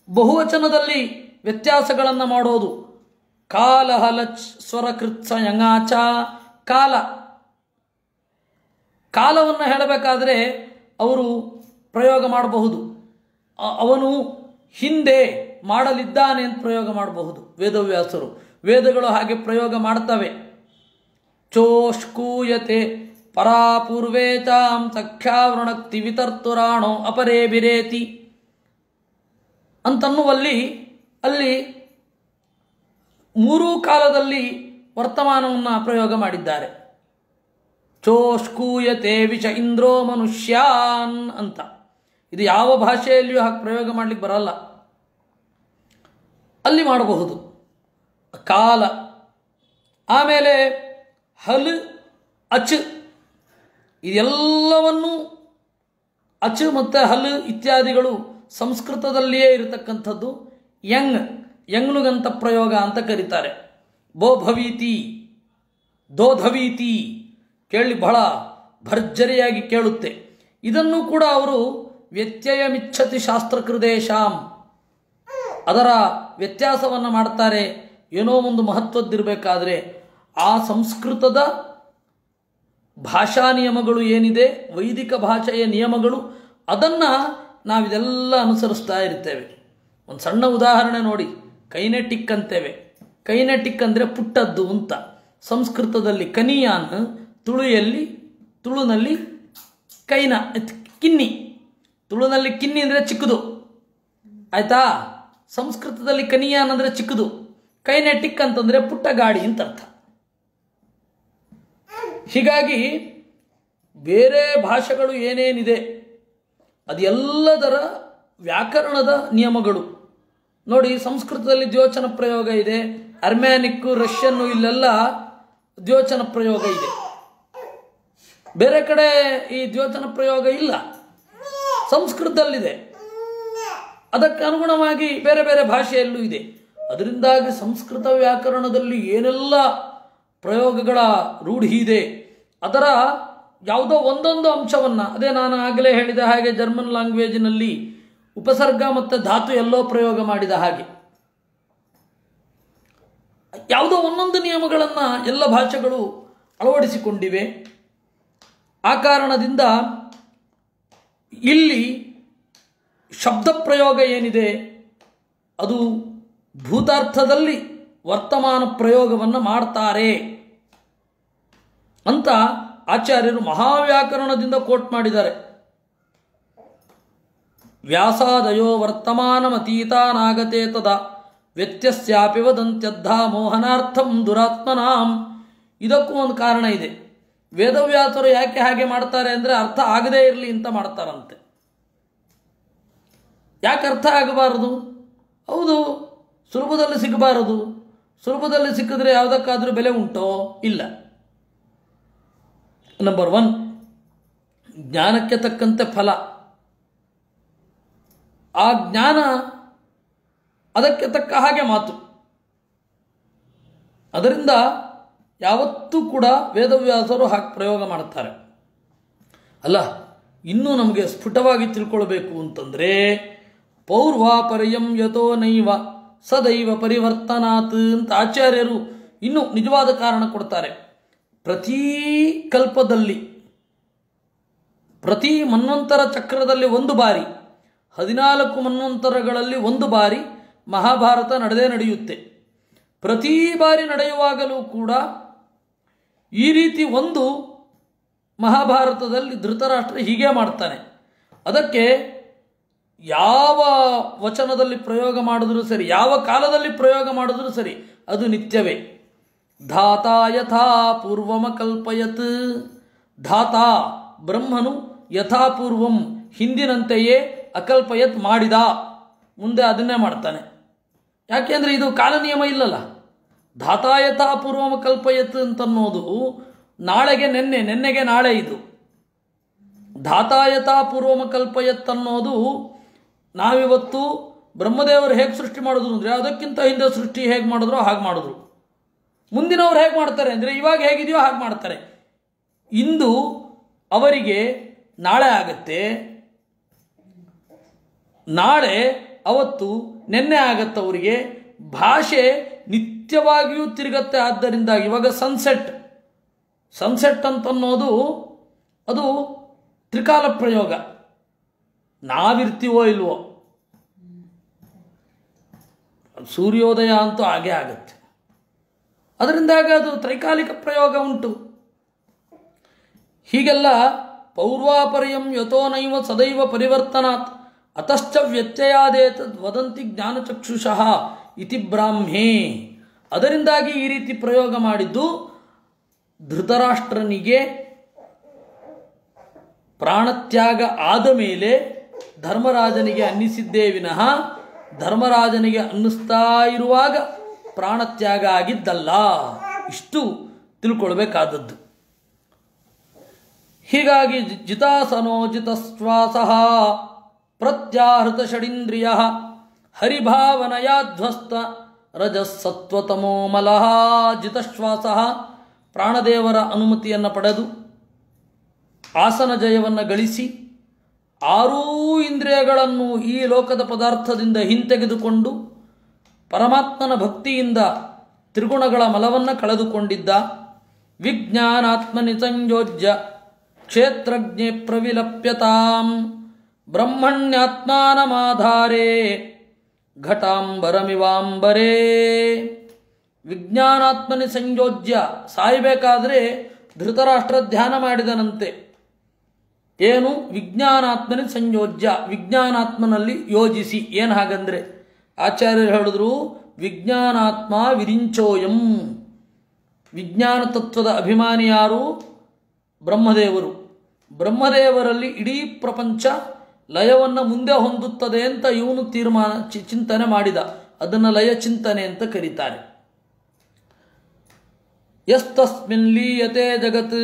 ಬಹುವಚನದಲ್ಲಿ ವ್ಯತ್ಯಾಸಗಳನ್ನು ಮಾಡೋದು. ಕಾಲಹಲಚ್ ಸ್ವರಕೃತ್ಸ ಯಂಗಾಚ. ಕಾಲವನ್ನು ಹೇಳಬೇಕಾದ್ರೆ ಅವರು ಪ್ರಯೋಗ ಮಾಡಬಹುದು. ಅವನು ಹಿಂದೆ ಮಾಡಲಿದ್ದಾನೆ ಅಂತ ಪ್ರಯೋಗ ಮಾಡಬಹುದು ವೇದವ್ಯಾಸರು. ವೇದಗಳು ಹಾಗೆ ಪ್ರಯೋಗ ಮಾಡ್ತವೆ. ಚೋಷ್ಕೂಯತೆ ಪರಾಪೂರ್ವೇತಾಂ ಸಖ್ಯಾವೃಣಕ್ತಿ ವಿತರ್ತುರಾಣೋ ಅಪರೇ ಬಿರೇತಿ ಅಂತನ್ನುವಲ್ಲಿ ಅಲ್ಲಿ ಮೂರೂ ಕಾಲದಲ್ಲಿ ವರ್ತಮಾನವನ್ನು ಪ್ರಯೋಗ ಮಾಡಿದ್ದಾರೆ. ಚೋಷ್ಕೂಯತೆ ವಿಷ ಇಂದ್ರೋ ಮನುಷ್ಯಾನ್ ಅಂತ. ಇದು ಯಾವ ಭಾಷೆಯಲ್ಲಿಯೂ ಹಾಗೆ ಪ್ರಯೋಗ ಮಾಡಲಿಕ್ಕೆ ಬರಲ್ಲ, ಅಲ್ಲಿ ಮಾಡಬಹುದು ಕಾಲ. ಆಮೇಲೆ ಹಲ್ ಅಚ್, ಇದೆಲ್ಲವನ್ನೂ ಅಚ್ ಮತ್ತು ಹಲ್ ಇತ್ಯಾದಿಗಳು ಸಂಸ್ಕೃತದಲ್ಲಿಯೇ ಇರತಕ್ಕಂಥದ್ದು. ಯಂಗ್ನುಗಂತ ಪ್ರಯೋಗ ಅಂತ ಕರೀತಾರೆ. ಬೋಭವೀತಿ, ದೋಧವೀತಿ ಕೇಳಿ ಬಹಳ ಭರ್ಜರಿಯಾಗಿ ಕೇಳುತ್ತೆ. ಇದನ್ನು ಕೂಡ ಅವರು ವ್ಯತ್ಯಯಮಿಚ್ಛತಿ ಶಾಸ್ತ್ರಕೃದೇಶಾಂ, ಅದರ ವ್ಯತ್ಯಾಸವನ್ನು ಮಾಡ್ತಾರೆ. ಏನೋ ಒಂದು ಮಹತ್ವದ್ದಿರಬೇಕಾದ್ರೆ ಆ ಸಂಸ್ಕೃತದ ಭಾಷಾ ನಿಯಮಗಳು ಏನಿದೆ, ವೈದಿಕ ಭಾಷೆಯ ನಿಯಮಗಳು, ಅದನ್ನು ನಾವಿದೆಲ್ಲ ಅನುಸರಿಸ್ತಾ ಇರ್ತೇವೆ. ಒಂದು ಸಣ್ಣ ಉದಾಹರಣೆ ನೋಡಿ, ಕೈನೆಟಿಕ್ ಅಂತೇವೆ. ಕೈನೆಟಿಕ್ ಅಂದರೆ ಪುಟ್ಟದ್ದು ಅಂತ. ಸಂಸ್ಕೃತದಲ್ಲಿ ಕನಿಯಾನ್, ತುಳುನಲ್ಲಿ ಕೈನ ಕಿನ್ನಿ. ತುಳುನಲ್ಲಿ ಕಿನ್ನಿ ಅಂದರೆ ಚಿಕ್ಕದು, ಆಯಿತಾ. ಸಂಸ್ಕೃತದಲ್ಲಿ ಕನಿಯಾನ್ ಅಂದರೆ ಚಿಕ್ಕದು. ಕೈನೆಟಿಕ್ ಅಂತಂದರೆ ಪುಟ್ಟ ಗಾಡಿ ಅಂತ ಅರ್ಥ. ಹೀಗಾಗಿ ಬೇರೆ ಭಾಷೆಗಳು ಏನೇನಿದೆ ಅದೆಲ್ಲದರ ವ್ಯಾಕರಣದ ನಿಯಮಗಳು ನೋಡಿ. ಸಂಸ್ಕೃತದಲ್ಲಿ ದ್ಯೋಚನ ಪ್ರಯೋಗ ಇದೆ, ಅರ್ಮ್ಯಾನಿಕ್ಕು, ರಷ್ಯನ್ನು, ಇಲ್ಲೆಲ್ಲ ದ್ಯೋಚನ ಪ್ರಯೋಗ ಇದೆ. ಬೇರೆ ಕಡೆ ಈ ದ್ಯೋಚನ ಪ್ರಯೋಗ ಇಲ್ಲ, ಸಂಸ್ಕೃತದಲ್ಲಿದೆ. ಅದಕ್ಕೆ ಅನುಗುಣವಾಗಿ ಬೇರೆ ಬೇರೆ ಭಾಷೆಯಲ್ಲೂ ಇದೆ. ಅದರಿಂದಾಗಿ ಸಂಸ್ಕೃತ ವ್ಯಾಕರಣದಲ್ಲಿ ಏನೆಲ್ಲ ಪ್ರಯೋಗಗಳ ರೂಢಿ ಇದೆ, ಅದರ ಯಾವುದೋ ಒಂದೊಂದು ಅಂಶವನ್ನು, ಅದೇ ನಾನು ಆಗಲೇ ಹೇಳಿದ ಹಾಗೆ ಜರ್ಮನ್ ಲ್ಯಾಂಗ್ವೇಜಿನಲ್ಲಿ ಉಪಸರ್ಗ ಮತ್ತು ಧಾತು ಎಲ್ಲೋ ಪ್ರಯೋಗ ಮಾಡಿದ ಹಾಗೆ ಯಾವುದೋ ಒಂದೊಂದು ನಿಯಮಗಳನ್ನು ಎಲ್ಲ ಭಾಷೆಗಳು ಅಳವಡಿಸಿಕೊಂಡಿವೆ. ಆ ಕಾರಣದಿಂದ ಇಲ್ಲಿ ಶಬ್ದ ಪ್ರಯೋಗ ಏನಿದೆ ಅದು ಭೂತಾರ್ಥದಲ್ಲಿ ವರ್ತಮಾನ ಪ್ರಯೋಗವನ್ನು ಮಾಡ್ತಾರೆ ಅಂತ ಆಚಾರ್ಯರು ಮಹಾವ್ಯಾಕರಣದಿಂದ ಕೋಟ್ ಮಾಡಿದ್ದಾರೆ. ವ್ಯಾಸಾದಯೋ ವರ್ತಮಾನಮತೀತಾನಾಗತೆ ತದಾ ವ್ಯತ್ಯಸ್ಯಾಪಿ ವದಂತ್ಯದ್ಧಾ ಮೋಹನಾರ್ಥಂ ದುರಾತ್ಮನಾಂ. ಇದಕ್ಕೂ ಒಂದು ಕಾರಣ ಇದೆ. ವೇದವ್ಯಾಸರು ಯಾಕೆ ಹಾಗೆ ಮಾಡ್ತಾರೆ ಅಂದರೆ ಅರ್ಥ ಆಗದೇ ಇರಲಿ ಅಂತ ಮಾಡ್ತಾರಂತೆ. ಯಾಕೆ ಅರ್ಥ ಆಗಬಾರದು? ಹೌದು, ಸುಲಭದಲ್ಲಿ ಸಿಗಬಾರದು. ಸುಲಭದಲ್ಲಿ ಸಿಕ್ಕಿದ್ರೆ ಯಾವುದಕ್ಕಾದರೂ ಬೆಲೆ ಉಂಟೋ? ಇಲ್ಲ. ನಂಬರ್ 1, ಜ್ಞಾನಕ್ಕೆ ತಕ್ಕಂತೆ ಫಲ. ಆ ಜ್ಞಾನ ಅದಕ್ಕೆ ತಕ್ಕ ಹಾಗೆ ಮಾತು. ಅದರಿಂದ ಯಾವತ್ತೂ ಕೂಡ ವೇದವ್ಯಾಸರು ಹಾಗೆ ಪ್ರಯೋಗ ಮಾಡ್ತಾರೆ. ಅಲ್ಲ, ಇನ್ನೂ ನಮಗೆ ಸ್ಫುಟವಾಗಿ ತಿಳ್ಕೊಳ್ಬೇಕು ಅಂತಂದರೆ ಪೌರ್ವಾಪರ್ಯಂ ಯತೋ ನೈವ ಸದೈವ ಪರಿವರ್ತನಾತ್ ಅಂತ ಆಚಾರ್ಯರು ಇನ್ನೂ ನಿಜವಾದ ಕಾರಣ ಕೊಡ್ತಾರೆ. ಪ್ರತೀ ಕಲ್ಪದಲ್ಲಿ, ಪ್ರತಿ ಮನ್ವಂತರ ಚಕ್ರದಲ್ಲಿ ಒಂದು ಬಾರಿ, 14 ಮನ್ವಂತರಗಳಲ್ಲಿ ಒಂದು ಬಾರಿ ಮಹಾಭಾರತ ನಡೆಯುತ್ತೆ. ಪ್ರತಿ ಬಾರಿ ನಡೆಯುವಾಗಲೂ ಕೂಡ ಈ ರೀತಿ ಒಂದು ಮಹಾಭಾರತದಲ್ಲಿ ಧೃತರಾಷ್ಟ್ರ ಹೀಗೆ ಮಾಡ್ತಾನೆ. ಅದಕ್ಕೆ ಯಾವ ವಚನದಲ್ಲಿ ಪ್ರಯೋಗ ಮಾಡಿದ್ರೂ ಸರಿ, ಯಾವ ಕಾಲದಲ್ಲಿ ಪ್ರಯೋಗ ಮಾಡಿದ್ರೂ ಸರಿ, ಅದು ನಿತ್ಯವೇ. ಧಾತಾ ಯಥಾ ಪೂರ್ವಮಕಲ್ಪಯತ್. ಧಾತಾ ಬ್ರಹ್ಮನು ಯಥಾಪೂರ್ವಂ ಹಿಂದಿನಂತೆಯೇ ಅಕಲ್ಪಯತ್ ಮಾಡಿದ, ಮುಂದೆ ಅದನ್ನೇ ಮಾಡ್ತಾನೆ. ಯಾಕೆಂದರೆ ಇದು ಕಾಲ ನಿಯಮ ಇಲ್ಲಲ್ಲ. ಧಾತಾ ಯಥಾ ಪೂರ್ವಮಕಲ್ಪಯತ್ ಅಂತನ್ನೋದು ನಾಳೆಗೆ ನೆನ್ನೆ, ನೆನ್ನೆಗೆ ನಾಳೆ. ಇದು ಧಾತಾ ಯಥಾ ಪೂರ್ವಮಕಲ್ಪಯತ್ ಅನ್ನೋದು ನಾವಿವತ್ತು ಬ್ರಹ್ಮದೇವರು ಹೇಗೆ ಸೃಷ್ಟಿ ಮಾಡಿದ್ರು ಅಂದರೆ ಅದಕ್ಕಿಂತ ಹಿಂದೆ ಸೃಷ್ಟಿ ಹೇಗೆ ಮಾಡಿದ್ರು ಹಾಗೆ ಮಾಡಿದ್ರು. ಮುಂದಿನವ್ರು ಹೇಗೆ ಮಾಡ್ತಾರೆ ಅಂದರೆ ಇವಾಗ ಹೇಗಿದೆಯೋ ಹಾಗೆ ಮಾಡ್ತಾರೆ. ಇಂದು ಅವರಿಗೆ ನಾಳೆ ಆಗತ್ತೆ, ನಾಳೆ ಅವತ್ತು ನೆನ್ನೆ ಆಗತ್ತೆ. ಅವರಿಗೆ ಭಾಷೆ ನಿತ್ಯವಾಗಿಯೂ ತಿರುಗತ್ತೆ. ಆದ್ದರಿಂದ ಇವಾಗ ಸನ್ಸೆಟ್ ಅಂತನ್ನೋದು ಅದು ತ್ರಿಕಾಲ ಪ್ರಯೋಗ. ನಾವಿರ್ತೀವೋ ಇಲ್ವೋ, ಸೂರ್ಯೋದಯ ಅಂತೂ ಹಾಗೇ ಆಗತ್ತೆ. ಅದರಿಂದಾಗ ಅದು ತ್ರೈಕಾಲಿಕ ಪ್ರಯೋಗ ಉಂಟು. ಹೀಗೆಲ್ಲ ಪೌರ್ವಾಪರ್ಯಂ ಯಥೋ ನೈವ ಸದೈವ ಪರಿವರ್ತನಾತ್ ಅತಶ್ಚ ವ್ಯತ್ಯಯಾದೇತದ್ ವದಂತಿ ಜ್ಞಾನಚಕ್ಷುಷಃ ಇತಿ ಬ್ರಾಹ್ಮೇ. ಅದರಿಂದಾಗಿ ಈ ರೀತಿ ಪ್ರಯೋಗ ಮಾಡಿದ್ದು ಧೃತರಾಷ್ಟ್ರನಿಗೆ ಪ್ರಾಣತ್ಯಾಗ ಆದ ಮೇಲೆ ಧರ್ಮರಾಜನಿಗೆ ಅನ್ನಿಸಿದ್ದೇ ವಿನಃ ಧರ್ಮರಾಜನಿಗೆ ಅನ್ನಿಸ್ತಾ ಇರುವಾಗ ಪ್ರಾಣತ್ಯಾಗ ಆಗಿದ್ದಲ್ಲ. ಇಷ್ಟು ತಿಳ್ಕೊಳ್ಬೇಕಾದದ್ದು. ಹೀಗಾಗಿ ಜಿತಾಸನೋ ಜಿತಶ್ವಾಸಃ ಪ್ರತ್ಯಾಹೃತ ಷಡಿಂದ್ರಿಯ ಹರಿಭಾವನಯಾಧ್ವಸ್ತ ರಜಸ್ಸತ್ವತಮೋಮಲಃ. ಜಿತಶ್ವಾಸಃ ಪ್ರಾಣದೇವರ ಅನುಮತಿಯನ್ನು ಪಡೆದು ಆಸನ ಜಯವನ್ನು ಗಳಿಸಿ ಆರೂ ಇಂದ್ರಿಯಗಳನ್ನು ಈ ಲೋಕದ ಪದಾರ್ಥದಿಂದ ಹಿಂತೆಗೆದುಕೊಂಡು ಪರಮಾತ್ಮನ ಭಕ್ತಿಯಿಂದ ತ್ರಿಗುಣಗಳ ಮಲವನ್ನು ಕಳೆದುಕೊಂಡಿದ್ದ. ವಿಜ್ಞಾನಾತ್ಮನಿ ಸಂಯೋಜ್ಯ ಕ್ಷೇತ್ರಜ್ಞೆ ಪ್ರವಿಲಪ್ಯತಾಂ ಬ್ರಹ್ಮಣ್ಯಾತ್ಮಾನಮಾಧಾರೇ ಘಟಾಂಬರಮಿವಾಂಬರೇ. ವಿಜ್ಞಾನಾತ್ಮನಿ ಸಂಯೋಜ್ಯ, ಸಾಯಬೇಕಾದರೆ ಧೃತರಾಷ್ಟ್ರ ಧ್ಯಾನ ಮಾಡಿದನಂತೆ. ಏನು? ವಿಜ್ಞಾನಾತ್ಮನಿ ಸಂಯೋಜ್ಯ, ವಿಜ್ಞಾನಾತ್ಮನಲ್ಲಿ ಯೋಜಿಸಿ. ಏನು ಹಾಗಂದ್ರೆ ಆಚಾರ್ಯರು ಹೇಳಿದ್ರು, ವಿಜ್ಞಾನಾತ್ಮ ವಿರಿಂಚೋಯಂ. ವಿಜ್ಞಾನ ತತ್ವದ ಅಭಿಮಾನಿ ಯಾರು? ಬ್ರಹ್ಮದೇವರು. ಬ್ರಹ್ಮದೇವರಲ್ಲಿ ಇಡೀ ಪ್ರಪಂಚ ಲಯವನ್ನು ಮುಂದೆ ಹೊಂದುತ್ತದೆ ಅಂತ ಇವನು ಚಿಂತನೆ ಮಾಡಿದ. ಅದನ್ನು ಲಯ ಚಿಂತನೆ ಅಂತ ಕರೀತಾರೆ. ಯಸ್ತಸ್ಮಿನ್ ಲೀಯತೆ ಜಗತ್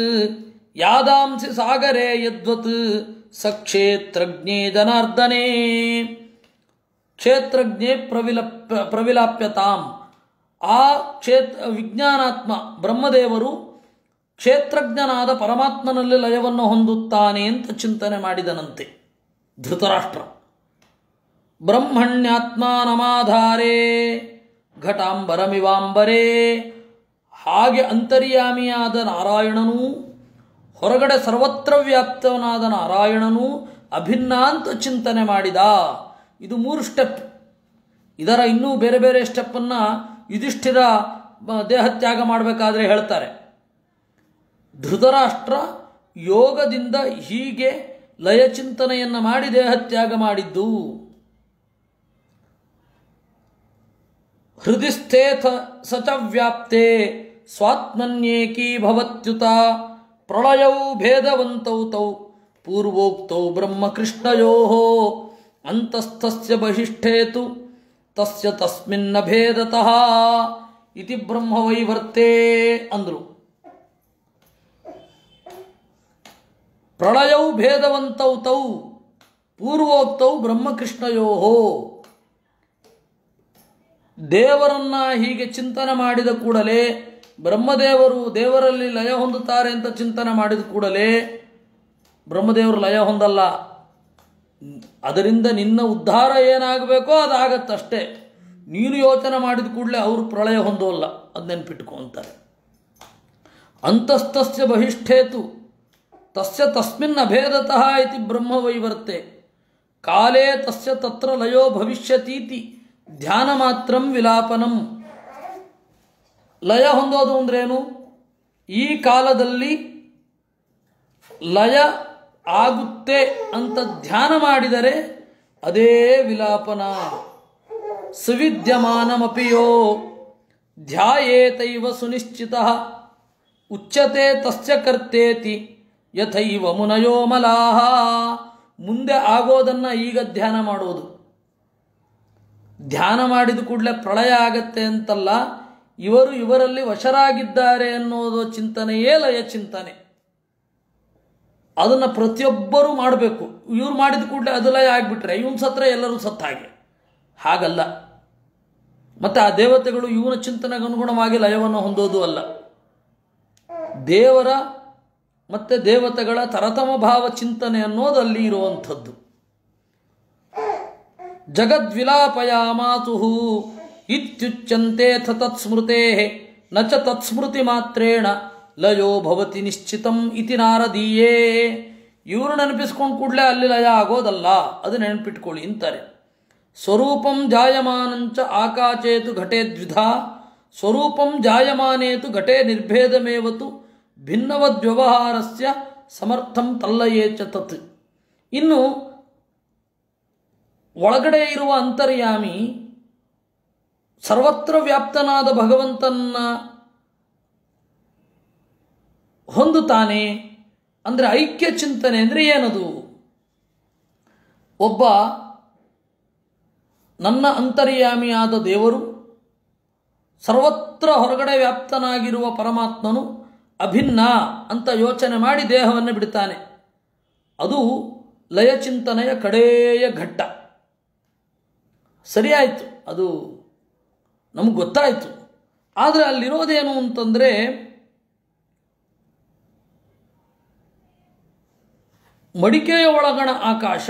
ಯಾದಾಂಸಿ ಸಾಗರೇ ಯದ್ವತ್ ಸಕ್ಷೇತ್ರಜ್ಞೇ ಜನಾರ್ದನೇ. ಕ್ಷೇತ್ರಜ್ಞೇ ಪ್ರವಿಲಾಪ್ಯತಾಂ. ಆ ವಿಜ್ಞಾನಾತ್ಮ ಬ್ರಹ್ಮದೇವರು ಕ್ಷೇತ್ರಜ್ಞನಾದ ಪರಮಾತ್ಮನಲ್ಲಿ ಲಯವನ್ನು ಹೊಂದುತ್ತಾನೆ ಅಂತ ಚಿಂತನೆ ಮಾಡಿದನಂತೆ ಧೃತರಾಷ್ಟ್ರ. ಬ್ರಹ್ಮಣ್ಯಾತ್ಮಾನಮಾಧಾರೇ ಘಟಾಂಬರಮಿವಾಂಬರೇ. ಹಾಗೆ ಅಂತರ್ಯಾಮಿಯಾದ ನಾರಾಯಣನೂ ಹೊರಗಡೆ ಸರ್ವತ್ರ ವ್ಯಾಪ್ತವನಾದ ನಾರಾಯಣನೂ ಅಭಿನ್ನ ಅಂತ ಚಿಂತನೆ ಮಾಡಿದ. ಇದು 3 ಸ್ಟೆಪ್. ಇದರ ಇನ್ನೂ ಬೇರೆ ಬೇರೆ ಸ್ಟೆಪ್ಪನ್ನು ಯುಧಿಷ್ಠಿರ ದೇಹತ್ಯಾಗ ಮಾಡಬೇಕಾದ್ರೆ ಹೇಳ್ತಾರೆ. ಧೃತರಾಷ್ಟ್ರ ಯೋಗದಿಂದ ಹೀಗೆ ಲಯಚಿಂತನೆಯನ್ನು ಮಾಡಿ ದೇಹತ್ಯಾಗ ಮಾಡಿದ್ದು. ಹೃದಯಸ್ಥೇಥ ಸಚ ವ್ಯಾಪ್ತೆ ಸ್ವಾತ್ಮನ್ಯೇಕೀ ಭವತ್ಯುತ ಪ್ರಳಯೌ ಭೇದವಂತೌ ತೌ ಪೂರ್ವೋಕ್ತೌ ಬ್ರಹ್ಮಕೃಷ್ಣಯೋಃ ಅಂತಸ್ಥಸ್ಯ ಬಹಿಷ್ಠೇತು ತಸ್ಯ ತಸ್ಮಿನ್ನ ಭೇದತಃ ಇತಿ ಬ್ರಹ್ಮವೈವರ್ತೆ ಅಂದರು. ಪ್ರಳಯೌ ಭೇದವಂತೌ ತೌ ಪೂರ್ವೋಕ್ತೌ ಬ್ರಹ್ಮಕೃಷ್ಣಯೋಃ. ದೇವರನ್ನ ಹೀಗೆ ಚಿಂತನೆ ಮಾಡಿದ ಕೂಡಲೇ ಬ್ರಹ್ಮದೇವರು ದೇವರಲ್ಲಿ ಲಯ ಹೊಂದುತ್ತಾರೆ ಅಂತ ಚಿಂತನೆ ಮಾಡಿದ ಕೂಡಲೇ ಬ್ರಹ್ಮದೇವರು ಲಯ ಹೊಂದಲ್ಲ. ಅದರಿಂದ ನಿನ್ನ ಉದ್ಧಾರ ಏನಾಗಬೇಕೋ ಅದಾಗತ್ತಷ್ಟೇ. ನೀನು ಯೋಚನೆ ಮಾಡಿದ ಕೂಡಲೇ ಅವರು ಪ್ರಳಯ ಹೊಂದೋಲ್ಲ. ಅದು ನೆನ್ಪಿಟ್ಕೊ ಅಂತಾರೆ. ಅಂತಸ್ತಸ್ಯ ಬಹಿಷ್ಠೇತು ತಸ್ಯ ತಸ್ಮಿನ್ ಅಭೇದತಃ ಇತಿ ಬ್ರಹ್ಮವೈವರ್ತೆ ಕಾಲೇ ತಸ್ಯ ತತ್ರ ಲಯೋ ಭವಿಷ್ಯತೀತಿ ಧ್ಯಾನ ಮಾತ್ರಂ ವಿಲಾಪನಂ. ಲಯ ಹೊಂದೋದು ಅಂದ್ರೇನು? ಈ ಕಾಲದಲ್ಲಿ ಲಯ ಆಗುತ್ತೆ ಅಂತ ಧ್ಯಾನ ಮಾಡಿದರೆ ಅದೇ ವಿಲಾಪನ. ಸುವಿದ್ಯಮಾನಮಪಿಯೋ ಧ್ಯಾಯೇತೈವ ಸುನಿಶ್ಚಿತಃ ಉಚ್ಯತೆ ತಸ್ಯ ಕರ್ತೇತಿ ಯಥೈವ ಮುನಯೋ ಮಲಾಹ. ಮುಂದೆ ಆಗೋದನ್ನು ಈಗ ಧ್ಯಾನ ಮಾಡೋದು. ಧ್ಯಾನ ಮಾಡಿದ ಕೂಡಲೇ ಪ್ರಳಯ ಆಗತ್ತೆ ಅಂತಲ್ಲ, ಇವರಲ್ಲಿ ವಶರಾಗಿದ್ದಾರೆ ಅನ್ನೋದು ಚಿಂತನೆಯೇ ಲಯ ಚಿಂತನೆ. ಅದನ್ನು ಪ್ರತಿಯೊಬ್ಬರೂ ಮಾಡಬೇಕು. ಇವ್ರು ಮಾಡಿದ ಕೂಡಲೇ ಅದು ಲಯ ಆಗಿಬಿಟ್ರೆ ಇವನು ಸತ್ತರೆ ಎಲ್ಲರೂ ಸತ್ತ ಹಾಗಲ್ಲ. ಮತ್ತು ಆ ದೇವತೆಗಳು ಇವನ ಚಿಂತನೆಗೆ ಅನುಗುಣವಾಗಿ ಲಯವನ್ನು ಹೊಂದೋದು ಅಲ್ಲ. ದೇವರ ಮತ್ತು ದೇವತೆಗಳ ತರತಮ ಭಾವ ಚಿಂತನೆ ಅನ್ನೋದು ಅಲ್ಲಿ ಇರುವಂಥದ್ದು. ಜಗದ್ವಿಲಾಪಯಾಮಾತು ಇತ್ಯುಚ್ಯಂತೆ ತತ್ಸ್ಮೃತೆ ನ ಚ ತತ್ಸ್ಮೃತಿ ಮಾತ್ರೇಣ ಲಯೋ ಭವತಿ ನಿಶ್ಚಿತಂ ಇತಿ ನಾರದೀಯೇ. ಇವರು ನೆನಪಿಸ್ಕೊಂಡು ಕೂಡಲೇ ಅಲ್ಲಿ ಲಯ ಆಗೋದಲ್ಲ, ಅದು ನೆನಪಿಟ್ಕೊಳ್ಳಿ ಅಂತಾರೆ. ಸ್ವರೂಪಂ ಜಾಯಮಾನಂಚ ಆಕಾಚೇತು ಘಟೇ ದ್ವಿಧಾ ಸ್ವರೂಪಂ ಜಾಯಮಾನೇತು ಘಟೇ ನಿರ್ಭೇದಮೇವತು ಭಿನ್ನವದ್ವ್ಯವಹಾರಸ್ಯ ಸಮರ್ಥಂ ತಲ್ಲಯೇ ಚ ತತ್. ಇನ್ನು ಒಳಗಡೆ ಇರುವ ಅಂತರ್ಯಾಮಿ ಸರ್ವತ್ರ ವ್ಯಾಪ್ತನಾದ ಭಗವಂತನ ಹೊಂದುತ್ತಾನೆ ಅಂದರೆ ಐಕ್ಯ ಚಿಂತನೆ ಅಂದರೆ ಏನದು? ಒಬ್ಬ ನನ್ನ ಅಂತರ್ಯಾಮಿಯಾದ ದೇವರು, ಸರ್ವತ್ರ ಹೊರಗಡೆ ವ್ಯಾಪ್ತನಾಗಿರುವ ಪರಮಾತ್ಮನು ಅಭಿನ್ನ ಅಂತ ಯೋಚನೆ ಮಾಡಿ ದೇಹವನ್ನು ಬಿಡ್ತಾನೆ. ಅದು ಲಯಚಿಂತನೆಯ ಕಡೆಯ ಘಟ್ಟ. ಸರಿಯಾಯಿತು, ಅದು ನಮಗೆ ಗೊತ್ತಾಯಿತು. ಆದರೆ ಅಲ್ಲಿರೋದೇನು ಅಂತಂದರೆ ಮಡಿಕೆಯ ಒಳಗಣ ಆಕಾಶ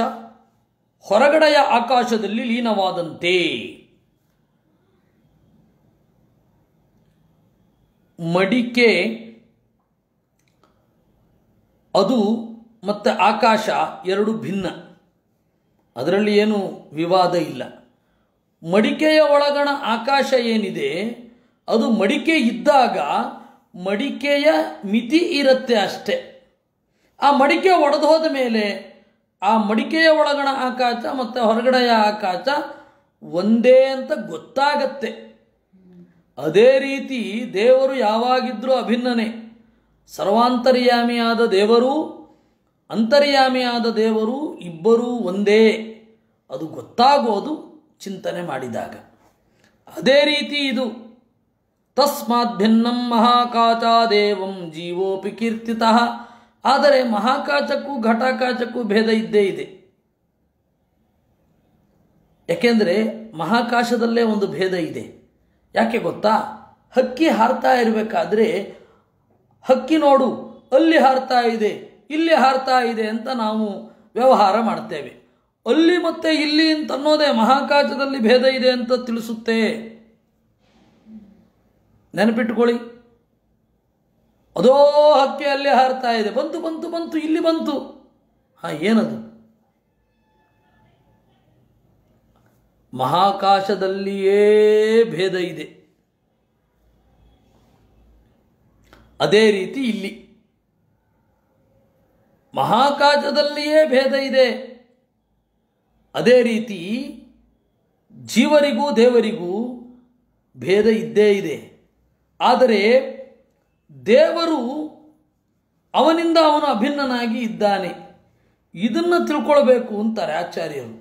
ಹೊರಗಡೆಯ ಆಕಾಶದಲ್ಲಿ ಲೀನವಾದಂತೆ. ಮಡಿಕೆ ಅದು ಮತ್ತು ಆಕಾಶ ಎರಡು ಭಿನ್ನ, ಅದರಲ್ಲಿ ಏನು ವಿವಾದ ಇಲ್ಲ. ಮಡಿಕೆಯ ಒಳಗಣ ಆಕಾಶ ಏನಿದೆ ಅದು ಮಡಿಕೆ ಇದ್ದಾಗ ಮಡಿಕೆಯ ಮಿತಿ ಇರುತ್ತೆ ಅಷ್ಟೆ. ಆ ಮಡಿಕೆ ಒಡೆದು ಹೋದ ಮೇಲೆ ಆ ಮಡಿಕೆಯ ಒಳಗಣ ಆಕಾಶ ಮತ್ತು ಹೊರಗಡೆಯ ಆಕಾಶ ಒಂದೇ ಅಂತ ಗೊತ್ತಾಗತ್ತೆ. ಅದೇ ರೀತಿ ದೇವರು ಯಾವಾಗಿದ್ರೂ ಅಭಿನ್ನನೇ. ಸರ್ವಾಂತರ್ಯಾಮಿಯಾದ ದೇವರು, ಅಂತರ್ಯಾಮಿಯಾದ ದೇವರು ಇಬ್ಬರೂ ಒಂದೇ. ಅದು ಗೊತ್ತಾಗೋದು ಚಿಂತನೆ ಮಾಡಿದಾಗ. ಅದೇ ರೀತಿ ಇದು ತಸ್ಮಾತ್ ಭಿನ್ನಂ ಮಹಾಕಾಚಾದೇವಂ ಜೀವೋಪಿ ಕೀರ್ತಿತಃ. ಆದರೆ ಮಹಾಕಾಚಕ್ಕೂ ಘಟಾಕಾಚಕ್ಕೂ ಭೇದ ಇದ್ದೇ ಇದೆ. ಯಾಕೆಂದರೆ ಮಹಾಕಾಶದಲ್ಲೇ ಒಂದು ಭೇದ ಇದೆ. ಯಾಕೆ ಗೊತ್ತಾ? ಹಕ್ಕಿ ಹಾರ್ತಾ ಇರಬೇಕಾದ್ರೆ ಹಕ್ಕಿ ನೋಡು ಅಲ್ಲಿ ಹಾರ್ತಾ ಇದೆ, ಇಲ್ಲಿ ಹಾರ್ತಾ ಇದೆ ಅಂತ ನಾವು ವ್ಯವಹಾರ ಮಾಡ್ತೇವೆ. ಅಲ್ಲಿ ಮತ್ತೆ ಇಲ್ಲಿ ಅಂತ ಅನ್ನೋದೇ ಮಹಾಕಾಶದಲ್ಲಿ ಭೇದ ಇದೆ ಅಂತ ತಿಳಿಸುತ್ತೆ. ನೆನಪಿಟ್ಟುಕೊಳ್ಳಿ. ಅದೋ ಹಕ್ಕಿ ಅಲ್ಲಿ ಹಾರ್ತಾ ಇದೆ, ಬಂತು ಬಂತು ಬಂತು ಇಲ್ಲಿ ಬಂತು. ಏನದು? ಮಹಾಕಾಶದಲ್ಲಿಯೇ ಭೇದ ಇದೆ. ಅದೇ ರೀತಿ ಇಲ್ಲಿ ಮಹಾಕಾಶದಲ್ಲಿಯೇ ಭೇದ ಇದೆ. ಅದೇ ರೀತಿ ಜೀವರಿಗೂ ದೇವರಿಗೂ ಭೇದ ಇದ್ದೇ ಇದೆ. ಆದರೆ ದೇವರು ಅವನಿಂದ ಅವನು ಅಭಿನ್ನನಾಗಿ ಇದ್ದಾನೆ. ಇದನ್ನು ತಿಳ್ಕೊಳ್ಬೇಕು ಅಂತಾರೆ ಆಚಾರ್ಯರು.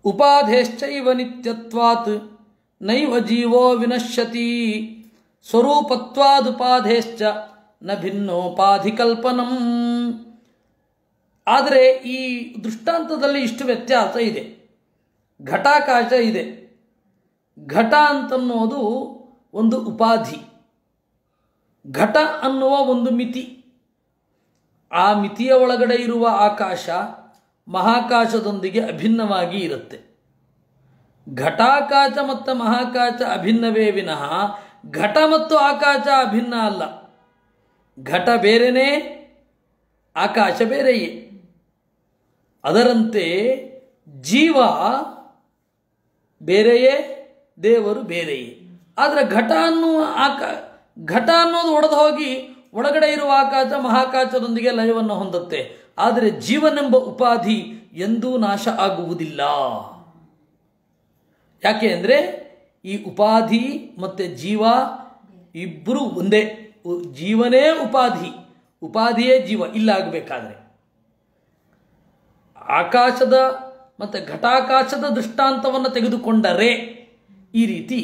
ಉಪಾಧೇಶ್ಚೈವ ನಿತ್ಯತ್ವಾತ್ ನೈವ ಜೀವೋ ವಿನಶ್ಯತಿ ಸ್ವರೂಪತ್ವಾದುಪಾಧೇಶ್ಚ ನ ಭಿನ್ನೋಪಾಧಿ ಕಲ್ಪನಂ. ಆದರೆ ಈ ದೃಷ್ಟಾಂತದಲ್ಲಿ ಇಷ್ಟು ವ್ಯತ್ಯಾಸ ಇದೆ. ಘಟಾಕಾಶ ಇದೆ. ಘಟ ಅಂತನ್ನೋದು ಒಂದು ಉಪಾಧಿ, ಘಟ ಅನ್ನುವ ಒಂದು ಮಿತಿ. ಆ ಮಿತಿಯ ಒಳಗಡೆ ಇರುವ ಆಕಾಶ ಮಹಾಕಾಶದೊಂದಿಗೆ ಅಭಿನ್ನವಾಗಿ ಇರುತ್ತೆ. ಘಟಾಕಾಶ ಮತ್ತು ಮಹಾಕಾಶ ಅಭಿನ್ನವೇ ವಿನಃ ಘಟ ಮತ್ತು ಆಕಾಶ ಅಭಿನ್ನ ಅಲ್ಲ. ಘಟ ಬೇರೆಯೇ, ಆಕಾಶ ಬೇರೆಯೇ. ಅದರಂತೆ ಜೀವ ಬೇರೆಯೇ, ದೇವರು ಬೇರೆಯೇ. ಆದರೆ ಘಟ ಅನ್ನೋದು ಒಡೆದು ಹೋಗಿ ಒಳಗಡೆ ಇರುವ ಆಕಾಶ ಮಹಾಕಾಶದೊಂದಿಗೆ ಲಯವನ್ನು ಹೊಂದುತ್ತೆ. ಆದರೆ ಜೀವನೆಂಬ ಉಪಾಧಿ ಎಂದೂ ನಾಶ ಆಗುವುದಿಲ್ಲ. ಯಾಕೆ ಅಂದರೆ ಈ ಉಪಾಧಿ ಮತ್ತು ಜೀವ ಇಬ್ಬರು ಒಂದೇ. ಜೀವನೇ ಉಪಾಧಿ, ಉಪಾಧಿಯೇ ಜೀವ. ಇಲ್ಲಾಗಬೇಕಾದ್ರೆ ಆಕಾಶದ ಮತ್ತು ಘಟಾಕಾಶದ ದೃಷ್ಟಾಂತವನ್ನು ತೆಗೆದುಕೊಂಡರೆ ಈ ರೀತಿ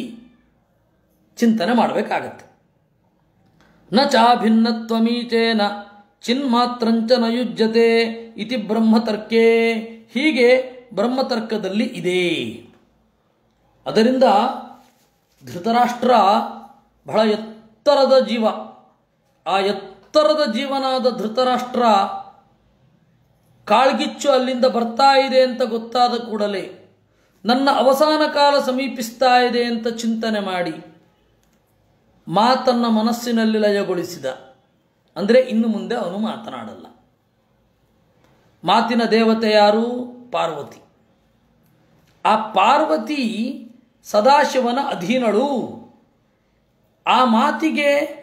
ಚಿಂತನೆ ಮಾಡಬೇಕಾಗತ್ತೆ. ನ ಚಾಭಿನ್ನತ್ವಮೀಚೇನ ಚಿನ್ಮಾತ್ರಂಚ ನ ಯುಜ್ಯತೆ ಇತಿ ಬ್ರಹ್ಮತರ್ಕೇ. ಹೀಗೆ ಬ್ರಹ್ಮತರ್ಕದಲ್ಲಿ ಇದೆ. ಅದರಿಂದ ಧೃತರಾಷ್ಟ್ರ ಬಹಳ ಎತ್ತರದ ಜೀವ. ಆ ಎತ್ತರದ ಜೀವನಾದ ಧೃತರಾಷ್ಟ್ರ ಕಾಳ್ಗಿಚ್ಚು ಅಲ್ಲಿಂದ ಬರ್ತಾ ಇದೆ ಅಂತ ಗೊತ್ತಾದ ಕೂಡಲೇ ನನ್ನ ಅವಸಾನ ಕಾಲ ಸಮೀಪಿಸ್ತಾ ಇದೆ ಅಂತ ಚಿಂತನೆ ಮಾಡಿ ಮಾತನ್ನು ಮನಸ್ಸಿನಲ್ಲಿ ಲಯಗೊಳಿಸಿದ. ಅಂದರೆ ಇನ್ನು ಮುಂದೆ ಅವನು ಮಾತನಾಡಲ್ಲ. ಮಾತಿನ ದೇವತೆ ಯಾರು? ಪಾರ್ವತಿ. ಆ ಪಾರ್ವತಿ ಸದಾಶಿವನ ಅಧೀನಳು. ಆ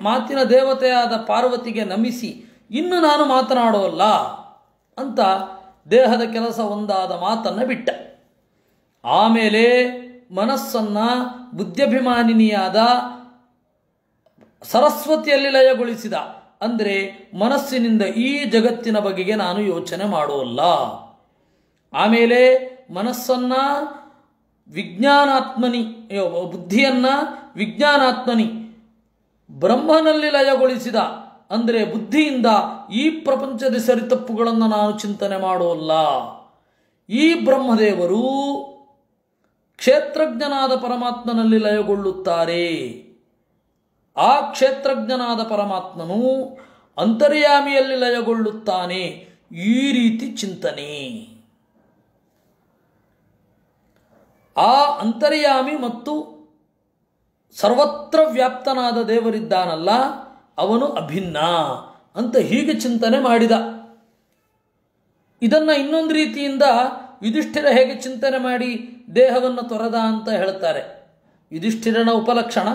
ಮಾತಿನ ದೇವತೆಯಾದ ಪಾರ್ವತಿಗೆ ನಮಿಸಿ ಇನ್ನು ನಾನು ಮಾತನಾಡೋಲ್ಲ ಅಂತ ದೇಹದ ಕೆಲಸ ಒಂದಾದ ಮಾತನ್ನು ಬಿಟ್ಟ. ಆಮೇಲೆ ಮನಸ್ಸನ್ನು ಬುದ್ಧ್ಯಭಿಮಾನಿನಿಯಾದ ಸರಸ್ವತಿಯಲ್ಲಿ ಲಯಗೊಳಿಸಿದ. ಅಂದರೆ ಮನಸ್ಸಿನಿಂದ ಈ ಜಗತ್ತಿನ ಬಗೆಗೆ ನಾನು ಯೋಚನೆ ಮಾಡೋಲ್ಲ. ಆಮೇಲೆ ಮನಸ್ಸನ್ನು ಬುದ್ಧಿಯನ್ನು ವಿಜ್ಞಾನಾತ್ಮನಿ ಬ್ರಹ್ಮನಲ್ಲಿ ಲಯಗೊಳಿಸಿದ. ಅಂದರೆ ಬುದ್ಧಿಯಿಂದ ಈ ಪ್ರಪಂಚದ ಸರಿತಪ್ಪುಗಳನ್ನು ನಾನು ಚಿಂತನೆ ಮಾಡೋಲ್ಲ. ಈ ಬ್ರಹ್ಮದೇವರು ಕ್ಷೇತ್ರಜ್ಞನಾದ ಪರಮಾತ್ಮನಲ್ಲಿ ಲಯಗೊಳ್ಳುತ್ತಾರೆ. ಆ ಕ್ಷೇತ್ರಜ್ಞನಾದ ಪರಮಾತ್ಮನು ಅಂತರ್ಯಾಮಿಯಲ್ಲಿ ಲಯಗೊಳ್ಳುತ್ತಾನೆ. ಈ ರೀತಿ ಚಿಂತನೆ. ಆ ಅಂತರ್ಯಾಮಿ ಮತ್ತು ಸರ್ವತ್ರ ವ್ಯಾಪ್ತನಾದ ದೇವರಿದ್ದಾನಲ್ಲ, ಅವನು ಅಭಿನ್ನ ಅಂತ ಹೀಗೆ ಚಿಂತನೆ ಮಾಡಿದ. ಇದನ್ನು ಇನ್ನೊಂದು ರೀತಿಯಿಂದ ಯುಧಿಷ್ಠಿರ ಹೇಗೆ ಚಿಂತನೆ ಮಾಡಿ ದೇಹವನ್ನು ತೊರೆದ ಅಂತ ಹೇಳ್ತಾರೆ. ಯುಧಿಷ್ಠಿರನ ಉಪಲಕ್ಷಣ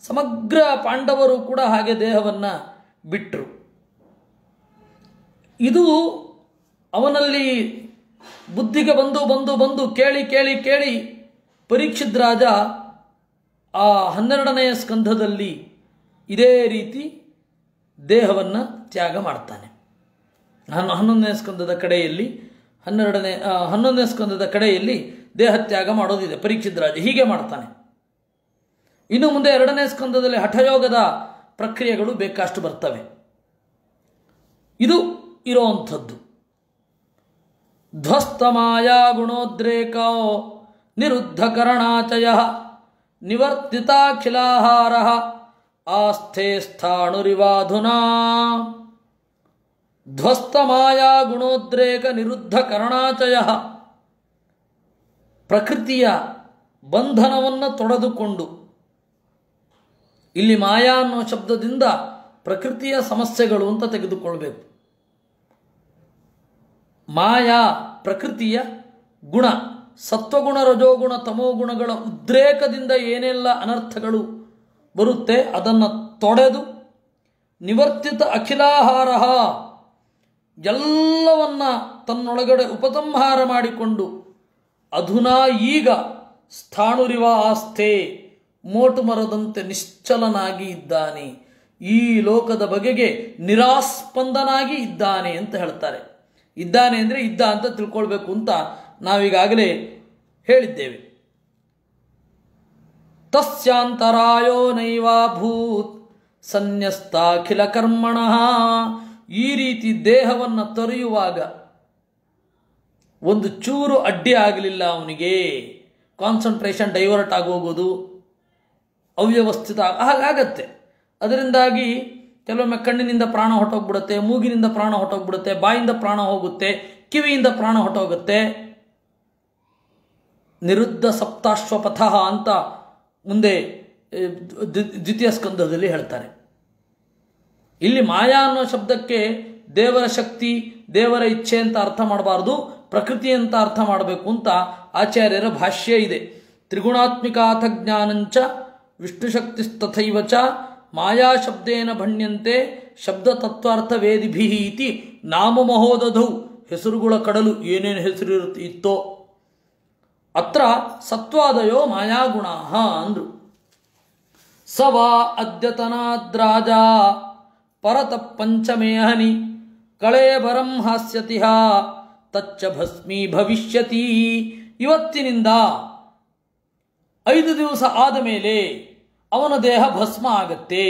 ಸಮಗ್ರ ಪಾಂಡವರು ಕೂಡ ಹಾಗೆ ದೇಹವನ್ನು ಬಿಟ್ಟರು. ಇದು ಅವನಲ್ಲಿ ಬುದ್ಧಿಗೆ ಬಂದು ಕೇಳಿ ಪರೀಕ್ಷಿತ್ ರಾಜ ಆ 12ನೇ ಸ್ಕಂಧದಲ್ಲಿ ಇದೇ ರೀತಿ ದೇಹವನ್ನು ತ್ಯಾಗ ಮಾಡ್ತಾನೆ. 11ನೇ ಸ್ಕಂಧದ ಕಡೆಯಲ್ಲಿ 11ನೇ ಸ್ಕಂಧದ ಕಡೆಯಲ್ಲಿ ದೇಹ ತ್ಯಾಗ ಮಾಡೋದಿದೆ. ಪರೀಕ್ಷಿತ್ ರಾಜ ಹೀಗೆ ಮಾಡ್ತಾನೆ. ಇನ್ನು ಮುಂದೆ 2ನೇ ಸ್ಕಂಧದಲ್ಲಿ ಹಠಯೋಗದ ಪ್ರಕ್ರಿಯೆಗಳು ಬೇಕಷ್ಟು ಬರ್ತವೆ. ಇದು ಇರೋವಂಥದ್ದು. ಧ್ವಸ್ತ ಮಾಯಾ ಗುಣೋದ್ರೇಕ ನಿರುದ್ಧ ಕರಣಾಚಯ ನಿವರ್ತಿತಾಖಿಲಾಹಾರ ಆಸ್ಥೆ ಸ್ಥಾಣುರಿವಾಧುನಾ. ಧ್ವಸ್ತ ಮಾಯಾ ಗುಣೋದ್ರೇಕ ನಿರುದ್ಧ ಕರಣಾಚಯ. ಪ್ರಕೃತಿಯ ಬಂಧನವನ್ನು ತೊಡೆದುಕೊಂಡು, ಇಲ್ಲಿ ಮಾಯಾ ಅನ್ನೋ ಶಬ್ದದಿಂದ ಪ್ರಕೃತಿಯ ಸಮಸ್ಯೆಗಳು ಅಂತ ತೆಗೆದುಕೊಳ್ಬೇಕು. ಮಾಯಾ ಪ್ರಕೃತಿಯ ಗುಣ, ಸತ್ವಗುಣ ರಜೋಗುಣ ತಮೋಗುಣಗಳ ಉದ್ರೇಕದಿಂದ ಏನೆಲ್ಲ ಅನರ್ಥಗಳು ಬರುತ್ತೆ ಅದನ್ನು ತೊಡೆದು ನಿವರ್ತಿತ ಅಖಿಲಾಹಾರ ಎಲ್ಲವನ್ನ ತನ್ನೊಳಗಡೆ ಉಪಸಂಹಾರ ಮಾಡಿಕೊಂಡು ಅಧುನಾ ಈಗ ಸ್ಥಾಣುರಿವ ಆಸ್ಥೆ ಮೋಟು ಮರದಂತೆ ನಿಶ್ಚಲನಾಗಿ ಇದ್ದಾನೆ. ಈ ಲೋಕದ ಬಗೆಗೆ ನಿರಾಸ್ಪಂದನಾಗಿ ಇದ್ದಾನೆ ಅಂತ ಹೇಳ್ತಾರೆ. ಇದ್ದಾನೆ ಅಂದರೆ ಇದ್ದ ಅಂತ ತಿಳ್ಕೊಳ್ಬೇಕು ಅಂತ ನಾವೀಗಾಗಲೇ ಹೇಳಿದ್ದೇವೆ. ತಸ್ಯಾಂತರಾಯೋ ನೈವಾಭೂತ್ ಸನ್ಯಸ್ತಾಖಿಲ ಕರ್ಮಣಃ. ಈ ರೀತಿ ದೇಹವನ್ನು ತೊರೆಯುವಾಗ ಒಂದು ಚೂರು ಅಡ್ಡಿ ಆಗಲಿಲ್ಲ ಅವನಿಗೆ. ಕಾನ್ಸಂಟ್ರೇಷನ್ ಡೈವರ್ಟ್ ಆಗೋಗೋದು, ಅವ್ಯವಸ್ಥಿತ ಹಾಗಾಗತ್ತೆ. ಅದರಿಂದಾಗಿ ಕೆಲವೊಮ್ಮೆ ಕಣ್ಣಿನಿಂದ ಪ್ರಾಣ ಹೊಟ್ಟೋಗ್ಬಿಡುತ್ತೆ, ಮೂಗಿನಿಂದ ಪ್ರಾಣ ಹೊಟ್ಟೋಗ್ಬಿಡುತ್ತೆ, ಬಾಯಿಂದ ಪ್ರಾಣ ಹೋಗುತ್ತೆ, ಕಿವಿಯಿಂದ ಪ್ರಾಣ ಹೊಟ್ಟೋಗುತ್ತೆ. ನಿರುದ್ಧ ಸಪ್ತಾಶ್ವಪಥ ಅಂತ ಮುಂದೆ ದ್ವಿತೀಯ ಸ್ಕಂದದಲ್ಲಿ ಹೇಳ್ತಾರೆ. ಇಲ್ಲಿ ಮಾಯಾ ಅನ್ನೋ ಶಬ್ದಕ್ಕೆ ದೇವರ ಶಕ್ತಿ, ದೇವರ ಇಚ್ಛೆ ಅಂತ ಅರ್ಥ ಮಾಡಬಾರ್ದು, ಪ್ರಕೃತಿ ಅಂತ ಅರ್ಥ ಮಾಡಬೇಕು ಅಂತ ಆಚಾರ್ಯರ ಭಾಷ್ಯ ಇದೆ. ತ್ರಿಗುಣಾತ್ಮಿಕಾಥ ಜ್ಞಾನಂಚ ವಿಷ್ಣುಶಕ್ತಿಸ್ತಥೈವ ಚ ಮಾಯಾ ಶಬ್ದೇನ ಭಣ್ಯಂತೆ ಶಬ್ದ ತತ್ವಾರ್ಥ ವೇದಿಭಿ ಇತಿ ನಾಮ ಮಹೋದಧೌ. ಹೆಸರುಗಳ ಕಡಲು ಏನೇನು ಹೆಸರು ಇತ್ತೋ ಅತ್ರ ಸತ್ವಾದಯೋ ಮಾಯಾಗುಣಾ ಅಂದ್ರು. ಸವಾ ಅದ್ಯತನಾದ್ರಾಜ ಪರತ ಪಂಚಮೇಹನಿ ಕಳೇಬರಂ ಹಾಸ್ಯತಿಹ ತಚ್ಚ ಭಸ್ಮೀ ಭವಿಷ್ಯತಿ. ಇವತ್ತಿನಿಂದ 5 ದಿವಸ ಆದ ಮೇಲೆ ಅವನ ದೇಹ ಭಸ್ಮ ಆಗತ್ತೆ.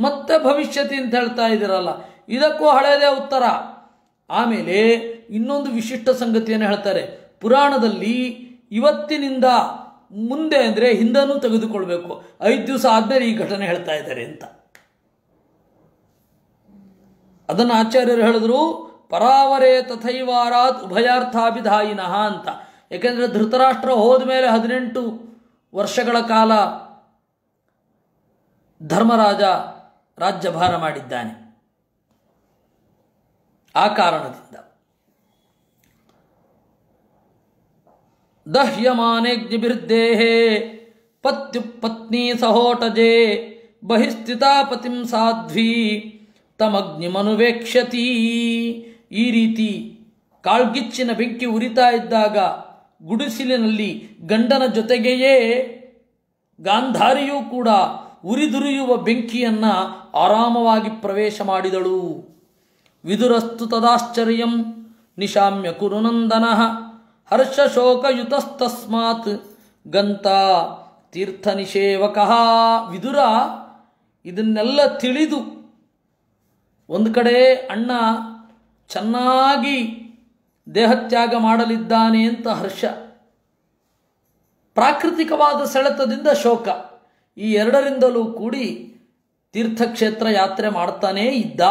ಮತ್ತೆ ಭವಿಷ್ಯತಿ ಅಂತ ಹೇಳ್ತಾ ಇದ್ದೀರಲ್ಲ, ಇದಕ್ಕೂ ಹಳೆಯದೇ ಉತ್ತರ. ಆಮೇಲೆ ಇನ್ನೊಂದು ವಿಶಿಷ್ಟ ಸಂಗತಿಯನ್ನು ಹೇಳ್ತಾರೆ. ಪುರಾಣದಲ್ಲಿ ಇವತ್ತಿನಿಂದ ಮುಂದೆ ಅಂದರೆ ಹಿಂದನೂ ತೆಗೆದುಕೊಳ್ಬೇಕು. 5 ದಿವಸ ಆದಮೇಲೆ ಈ ಘಟನೆ ಹೇಳ್ತಾ ಇದ್ದಾರೆ ಅಂತ. ಅದನ್ನು ಆಚಾರ್ಯರು ಹೇಳಿದ್ರು ಪರಾವರೇ ತಥೈವಾರಾತ್ ಉಭಯಾರ್ಥಾಭಿಧಾಯಿನಃ ಅಂತ. ಏಕೆಂದರೆ ಧೃತರಾಷ್ಟ್ರ ಹೋದ ಮೇಲೆ 18 ವರ್ಷಗಳ ಕಾಲ ಧರ್ಮರಾಜ ರಾಜ್ಯಭಾರ ಮಾಡಿದ್ದಾನೆ. ಆ ಕಾರಣದಿಂದ ದಹ್ಯಮಾನೇಜ್ಞಭಿರ್ದೇಹೇ ಪತ್ಯುಪತ್ನಿ ಸಹೋಟಜೆ ಬಹಿಸ್ಥಿತಾ ಪತಿಂ ಸಾಧ್ವಿ ತಮಗ್ನಿಮನುವೇಕ್ಷತಿ. ಈ ರೀತಿ ಕಾಳ್ಗಿಚ್ಚಿನ ಬೆಂಕಿ ಉರಿತಾ ಇದ್ದಾಗ ಗುಡಿಸಿಲಿನಲ್ಲಿ ಗಂಡನ ಜೊತೆಗೆಯೇ ಗಾಂಧಾರಿಯೂ ಕೂಡ ಉರಿದುರಿಯುವ ಬೆಂಕಿಯನ್ನು ಆರಾಮವಾಗಿ ಪ್ರವೇಶ ಮಾಡಿದಳು. ವಿದುರಸ್ತು ತದಾಶ್ಚರ್ಯಂ ನಿಶಾಮ್ಯ ಕುರುನಂದನಃ ಹರ್ಷಶೋಕಯುತಸ್ತಸ್ಮಾತ್ ಗಂತ ತೀರ್ಥ ನಿಷೇವಕಃ. ವಿದುರ ಇದನ್ನೆಲ್ಲ ತಿಳಿದು ಒಂದು ಕಡೆ ಅಣ್ಣ ಚೆನ್ನಾಗಿ ದೇಹತ್ಯಾಗ ಮಾಡಲಿದ್ದಾನೆ ಅಂತ ಹರ್ಷ, ಪ್ರಾಕೃತಿಕವಾದ ಸೆಳೆತದಿಂದ ಶೋಕ, ಈ ಎರಡರಿಂದಲೂ ಕೂಡಿ ತೀರ್ಥಕ್ಷೇತ್ರ ಯಾತ್ರೆ ಮಾಡ್ತಾನೇ ಇದ್ದ.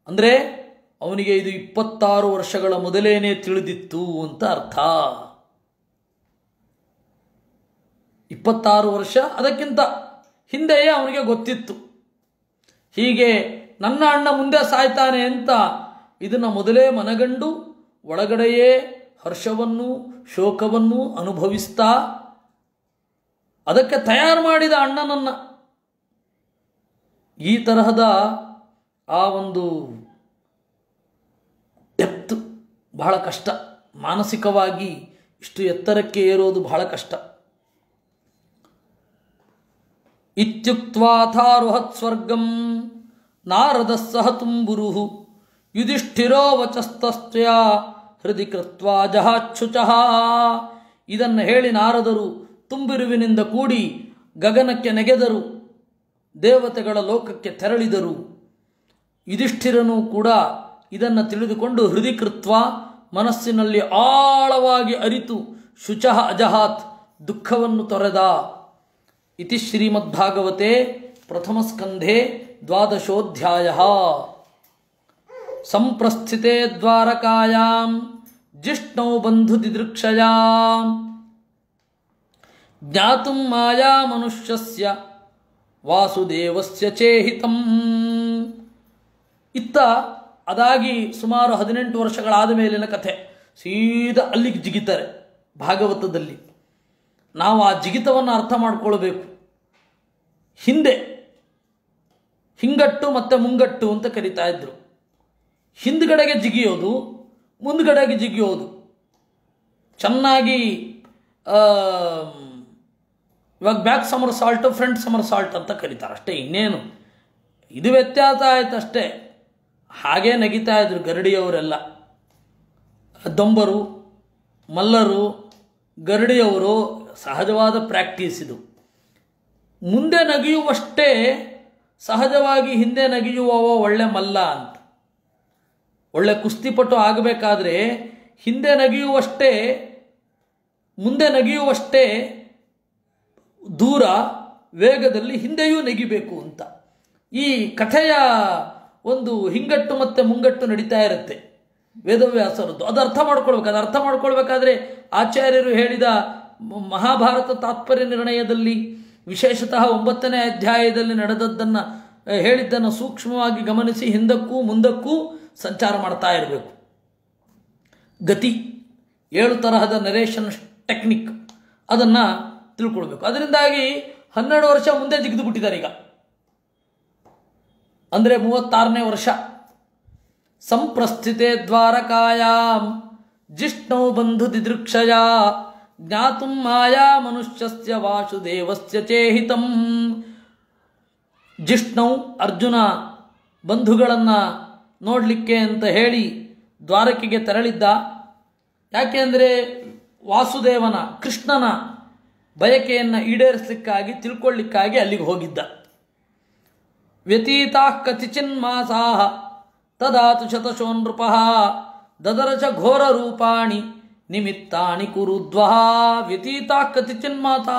ಅಂದರೆ ಅವನಿಗೆ ಇದು 26 ವರ್ಷಗಳ ಮೊದಲೇನೆ ತಿಳಿದಿತ್ತು ಅಂತ ಅರ್ಥ. 26 ವರ್ಷ ಅದಕ್ಕಿಂತ ಹಿಂದೆಯೇ ಅವನಿಗೆ ಗೊತ್ತಿತ್ತು. ಹೀಗೆ ನನ್ನ ಅಣ್ಣ ಮುಂದೆ ಸಾಯ್ತಾನೆ ಅಂತ ಇದನ್ನು ಮೊದಲೇ ಮನಗಂಡು ಒಳಗಡೆಯೇ ಹರ್ಷವನ್ನು ಶೋಕವನ್ನು ಅನುಭವಿಸ್ತಾ ಅದಕ್ಕೆ ತಯಾರು ಮಾಡಿದ ಅಣ್ಣನನ್ನು. ಈ ತರಹದ ಆ ಒಂದು ಡೆಪ್ತ್ ಬಹಳ ಕಷ್ಟ. ಮಾನಸಿಕವಾಗಿ ಇಷ್ಟು ಎತ್ತರಕ್ಕೆ ಏರೋದು ಬಹಳ ಕಷ್ಟ. ಇತ್ಯುಕ್ತ್ವಾಥಾರುಹತ್ ಸ್ವರ್ಗಂ ನಾರದ ಸಹ ತುಂಬುರುಹು ಯುಧಿಷ್ಠಿರೋ ವಚಸ್ತಸ್ತ್ಯ ಹೃದಯ ಕೃತ್ವಾ ಜಹಾಚ್ಯುಚಃ. ಇದನ್ನು ಹೇಳಿ ನಾರದರು ತುಂಬಿರುವಿನಿಂದ ಕೂಡಿ ಗಗನಕ್ಕೆ ನೆಗೆದರು, ದೇವತೆಗಳ ಲೋಕಕ್ಕೆ ತೆರಳಿದರು. ಯುಧಿಷ್ಠಿರನು ಕೂಡ ಇದನ್ನು ತಿಳಿದುಕೊಂಡು ಹೃದಯ ಕೃತ್ವ ಮನಸ್ಸಿನಲ್ಲಿ ಆಳವಾಗಿ ಅರಿತು ಶುಚಃ ಅಜಹಾತ್ ದುಃಖವನ್ನು ತೊರೆದ. ಇತಿ ಶ್ರೀಮದ್ಭಾಗವತೆ ಪ್ರಥಮಸ್ಕಂಧೆ 12ೋಧ್ಯಾಯಃ. ಸಂಪ್ರಸ್ಥಿತೆ ದ್ವಾರಕಾಯಾಂ ಜಿಷ್ಣೌ ಬಂಧು ದಿದೃಕ್ಷಯಾಂ ಜ್ಞಾತುಂ ಮಾಯಾ ಮನುಷ್ಯಸ್ಯ ವಾಸುದೇವಸ್ಯ ಚೇಹಿತಂ. ಇತ್ತ ಅದಾಗಿ ಸುಮಾರು 18 ವರ್ಷಗಳಾದ ಮೇಲಿನ ಕಥೆ. ಸೀದಾ ಅಲ್ಲಿಗೆ ಜಿಗಿತಾರೆ ಭಾಗವತದಲ್ಲಿ. ನಾವು ಆ ಜಿಗಿತವನ್ನು ಅರ್ಥ ಮಾಡಿಕೊಳ್ಬೇಕು. ಹಿಂದೆ ಹಿಂಗಟ್ಟು ಮತ್ತು ಮುಂಗಟ್ಟು ಅಂತ ಕರೀತಾ ಇದ್ರು. ಹಿಂದ್ಗಡೆಗೆ ಜಿಗಿಯೋದು, ಮುಂದ್ಗಡೆಗೆ ಜಿಗಿಯೋದು. ಚೆನ್ನಾಗಿ ಇವಾಗ back somersault front somersault ಅಂತ ಕರೀತಾರೆ ಅಷ್ಟೇ, ಇನ್ನೇನು ಇದು ವ್ಯತ್ಯಾಸ ಆಯ್ತು ಅಷ್ಟೇ. ಹಾಗೇ ನಗಿತಾ ಇದ್ರು ಗರಡಿಯವರೆಲ್ಲ. ದೊಂಬರು, ಮಲ್ಲರು, ಗರಡಿಯವರು ಸಹಜವಾದ ಪ್ರಾಕ್ಟೀಸ್ ಇದು. ಮುಂದೆ ನಗಿಯುವಷ್ಟೇ ಸಹಜವಾಗಿ ಹಿಂದೆ ನಗಿಯುವವ ಒಳ್ಳೆ ಮಲ್ಲ ಅಂತ. ಒಳ್ಳೆ ಕುಸ್ತಿಪಟು ಆಗಬೇಕಾದ್ರೆ ಹಿಂದೆ ನಗಿಯುವಷ್ಟೇ ಮುಂದೆ ನಗಿಯುವಷ್ಟೇ ದೂರ ವೇಗದಲ್ಲಿ ಹಿಂದೆಯೂ ನೆಗಿಬೇಕು ಅಂತ. ಈ ಕಥೆಯ ಒಂದು ಹಿಂಗಟ್ಟು ಮತ್ತು ಮುಂಗಟ್ಟು ನಡೀತಾ ಇರುತ್ತೆ ವೇದವ್ಯಾಸರದ್ದು. ಅದು ಅರ್ಥ ಮಾಡ್ಕೊಳ್ಬೇಕು. ಅದು ಅರ್ಥ ಮಾಡ್ಕೊಳ್ಬೇಕಾದ್ರೆ ಆಚಾರ್ಯರು ಹೇಳಿದ ಮಹಾಭಾರತ ತಾತ್ಪರ್ಯ ನಿರ್ಣಯದಲ್ಲಿ ವಿಶೇಷತಃ 9ನೇ ಅಧ್ಯಾಯದಲ್ಲಿ ನಡೆದದ್ದನ್ನು ಹೇಳಿದ್ದನ್ನು ಸೂಕ್ಷ್ಮವಾಗಿ ಗಮನಿಸಿ ಹಿಂದಕ್ಕೂ ಮುಂದಕ್ಕೂ ಸಂಚಾರ ಮಾಡ್ತಾ ಇರಬೇಕು. ಗತಿ 7 ತರಹದ ನರೇಷನ್ ಟೆಕ್ನಿಕ್ ಅದನ್ನು ತಿಳ್ಕೊಳ್ಬೇಕು. ಅದರಿಂದಾಗಿ 12 ವರ್ಷ ಮುಂದೆ ಜಿಗಿದು ಬಿಟ್ಟಿದ್ದಾರೆ ಈಗ, ಅಂದರೆ 36ನೇ ವರ್ಷ. ಸಂಪ್ರಸ್ಥಿತೆ ದ್ವಾರಕಾಯಾಂ ಜಿಷ್ಣೌ ಬಂಧು ದಿದೃಕ್ಷಯ ಜ್ಞಾತುಂ ಮಾಯಾ ಮನುಷ್ಯಸ್ಯ ವಾಸುದೇವಸ್ಯ ಚೇಹಿತಂ. ಜಿಷ್ಣೌ ಅರ್ಜುನ ಬಂಧುಗಳನ್ನು ನೋಡಲಿಕ್ಕೆ ಅಂತ ಹೇಳಿ ದ್ವಾರಕೆಗೆ ತೆರಳಿದ್ದ. ಯಾಕೆಂದರೆ ವಾಸುದೇವನ ಕೃಷ್ಣನ ಬಯಕೆಯನ್ನು ಈಡೇರಿಸಲಿಕ್ಕಾಗಿ ತಿಳ್ಕೊಳ್ಳಿಕ್ಕಾಗಿ ಅಲ್ಲಿಗೆ ಹೋಗಿದ್ದ. ವ್ಯತೀತಾ ಕತಿಚಿನ್ಮಾಸಾ ತದಾತು ಶತಶೋ ನೃಪಃ ದದರಚ ಘೋರ ರೂಪಾಣಿ ನಿಮಿತ್ತಾಣಿ ಕುರುದ್ವಃ. ವ್ಯತೀತಾ ಕತಿಚಿನ್ಮಾಸಾ,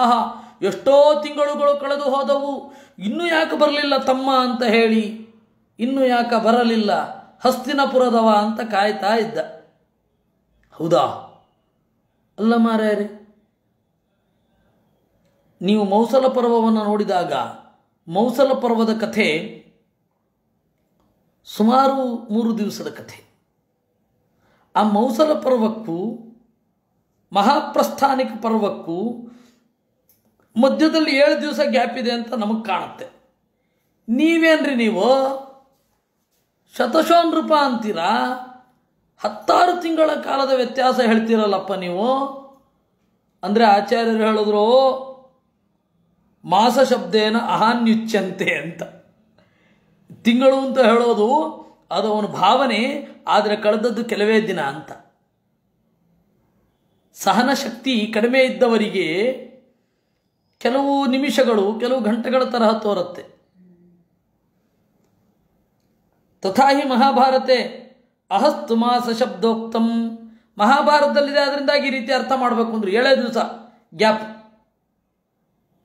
ಎಷ್ಟೋ ತಿಂಗಳುಗಳು ಕಳೆದು ಹೋದವು, ಇನ್ನೂ ಯಾಕೆ ಬರಲಿಲ್ಲ ತಮ್ಮ ಅಂತ ಹೇಳಿ ಇನ್ನು ಯಾಕ ಬರಲಿಲ್ಲ ಹಸ್ತಿನಪುರದವ ಅಂತ ಕಾಯ್ತಾ ಇದ್ದ. ಹೌದಾ? ಅಲ್ಲ ಮಾರ್ಯಾರೆ, ನೀವು ಮೌಸಲ ಪರ್ವವನ್ನು ನೋಡಿದಾಗ ಮೌಸಲ ಪರ್ವದ ಕಥೆ ಸುಮಾರು 3 ದಿವಸದ ಕಥೆ. ಆ ಮೌಸಲ ಪರ್ವಕ್ಕೂ ಮಹಾಪ್ರಸ್ಥಾನಿಕ ಪರ್ವಕ್ಕೂ ಮಧ್ಯದಲ್ಲಿ 7 ದಿವಸ ಗ್ಯಾಪ್ ಇದೆ ಅಂತ ನಮಗೆ ಕಾಣುತ್ತೆ. ನೀವೇನ್ರಿ ನೀವು ಶತಶೋನೃಪ ಅಂತೀರಾ, 16 ತಿಂಗಳ ಕಾಲದ ವ್ಯತ್ಯಾಸ ಹೇಳ್ತೀರಲ್ಲಪ್ಪ ನೀವು. ಅಂದರೆ ಆಚಾರ್ಯರು ಹೇಳಿದ್ರು ಮಾಸ ಶಬ್ದೇನ ಅಹಾನ್ಯುಚ್ಯಂತೆ ಅಂತ. ತಿಂಗಳು ಅಂತ ಹೇಳೋದು ಅದು ಅವನ ಭಾವನೆ, ಆದರೆ ಕಳೆದದ್ದು ಕೆಲವೇ ದಿನ ಅಂತ. ಸಹನ ಶಕ್ತಿ ಕಡಿಮೆ ಇದ್ದವರಿಗೆ ಕೆಲವು ನಿಮಿಷಗಳು ಕೆಲವು ಗಂಟೆಗಳ ತರಹ ತೋರುತ್ತೆ. ತಥಾಹಿ ಮಹಾಭಾರತೆ ಅಹಸ್ತು ಮಾಸ ಶಬ್ದೋಕ್ತಂ. ಮಹಾಭಾರತದಲ್ಲಿದೆ, ಅದರಿಂದಾಗಿ ಈ ರೀತಿ ಅರ್ಥ ಮಾಡಬೇಕು ಅಂದ್ರೆ 7 ದಿವಸ ಗ್ಯಾಪ್.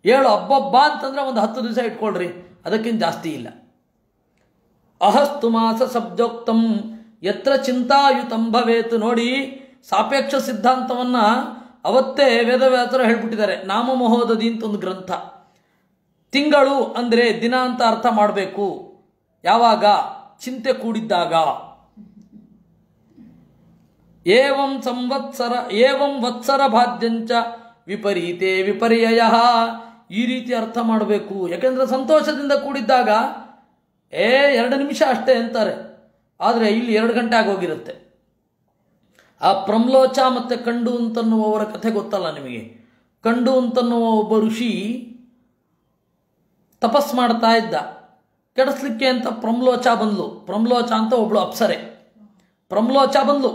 7 ಹಬ್ಬ ಅಂತಂದರೆ ಒಂದು 10 ದಿವಸ ಇಟ್ಕೊಳ್ರಿ, ಅದಕ್ಕಿಂತ ಜಾಸ್ತಿ ಇಲ್ಲ. ಅಹಸ್ತು ಮಾಸ ಶಬ್ದೋಕ್ತಂ ಯತ್ರ ಚಿಂತಾಯುತಂ ಭವೇತ್. ನೋಡಿ, ಸಾಪೇಕ್ಷ ಸಿದ್ಧಾಂತವನ್ನು ಅವತ್ತೇ ವೇದವ್ಯಾಸರು ಹೇಳ್ಬಿಟ್ಟಿದ್ದಾರೆ. ನಾಮ ಮಹೋದಧಿ ಅಂತ ಒಂದು ಗ್ರಂಥ. ತಿಂಗಳು ಅಂದರೆ ದಿನ ಅಂತ ಅರ್ಥ ಮಾಡಬೇಕು. ಯಾವಾಗ? ಚಿಂತೆ ಕೂಡಿದ್ದಾಗ. ಏವಂ ಸಂವತ್ಸರ ಏವಂ ವತ್ಸರ ಬಾಧ್ಯಂಚ ವಿಪರೀತೆ ವಿಪರ್ಯಯ. ಈ ರೀತಿ ಅರ್ಥ ಮಾಡಬೇಕು. ಯಾಕೆಂದರೆ ಸಂತೋಷದಿಂದ ಕೂಡಿದ್ದಾಗ 2 ನಿಮಿಷ ಅಷ್ಟೇ ಅಂತಾರೆ, ಆದರೆ ಇಲ್ಲಿ 2 ಗಂಟೆ ಆಗೋಗಿರುತ್ತೆ. ಆ ಪ್ರಮ್ಲೋಚ ಮತ್ತು ಕಂಡು ಅಂತನ್ನುವವರ ಕಥೆ ಗೊತ್ತಲ್ಲ ನಿಮಗೆ. ಕಂಡು ಅಂತನ್ನುವ ಒಬ್ಬ ಋಷಿ ತಪಸ್ ಮಾಡ್ತಾ ಇದ್ದ. ಕೆಡಿಸ್ಲಿಕ್ಕೆ ಅಂತ ಪ್ರಮ್ಲೋಚ ಬಂದ್ಲು. ಪ್ರಮ್ಲೋಚ ಅಂತ ಒಬ್ಬಳು ಅಪ್ಸರೆ. ಪ್ರಮ್ಲೋಚ ಬಂದ್ಲು.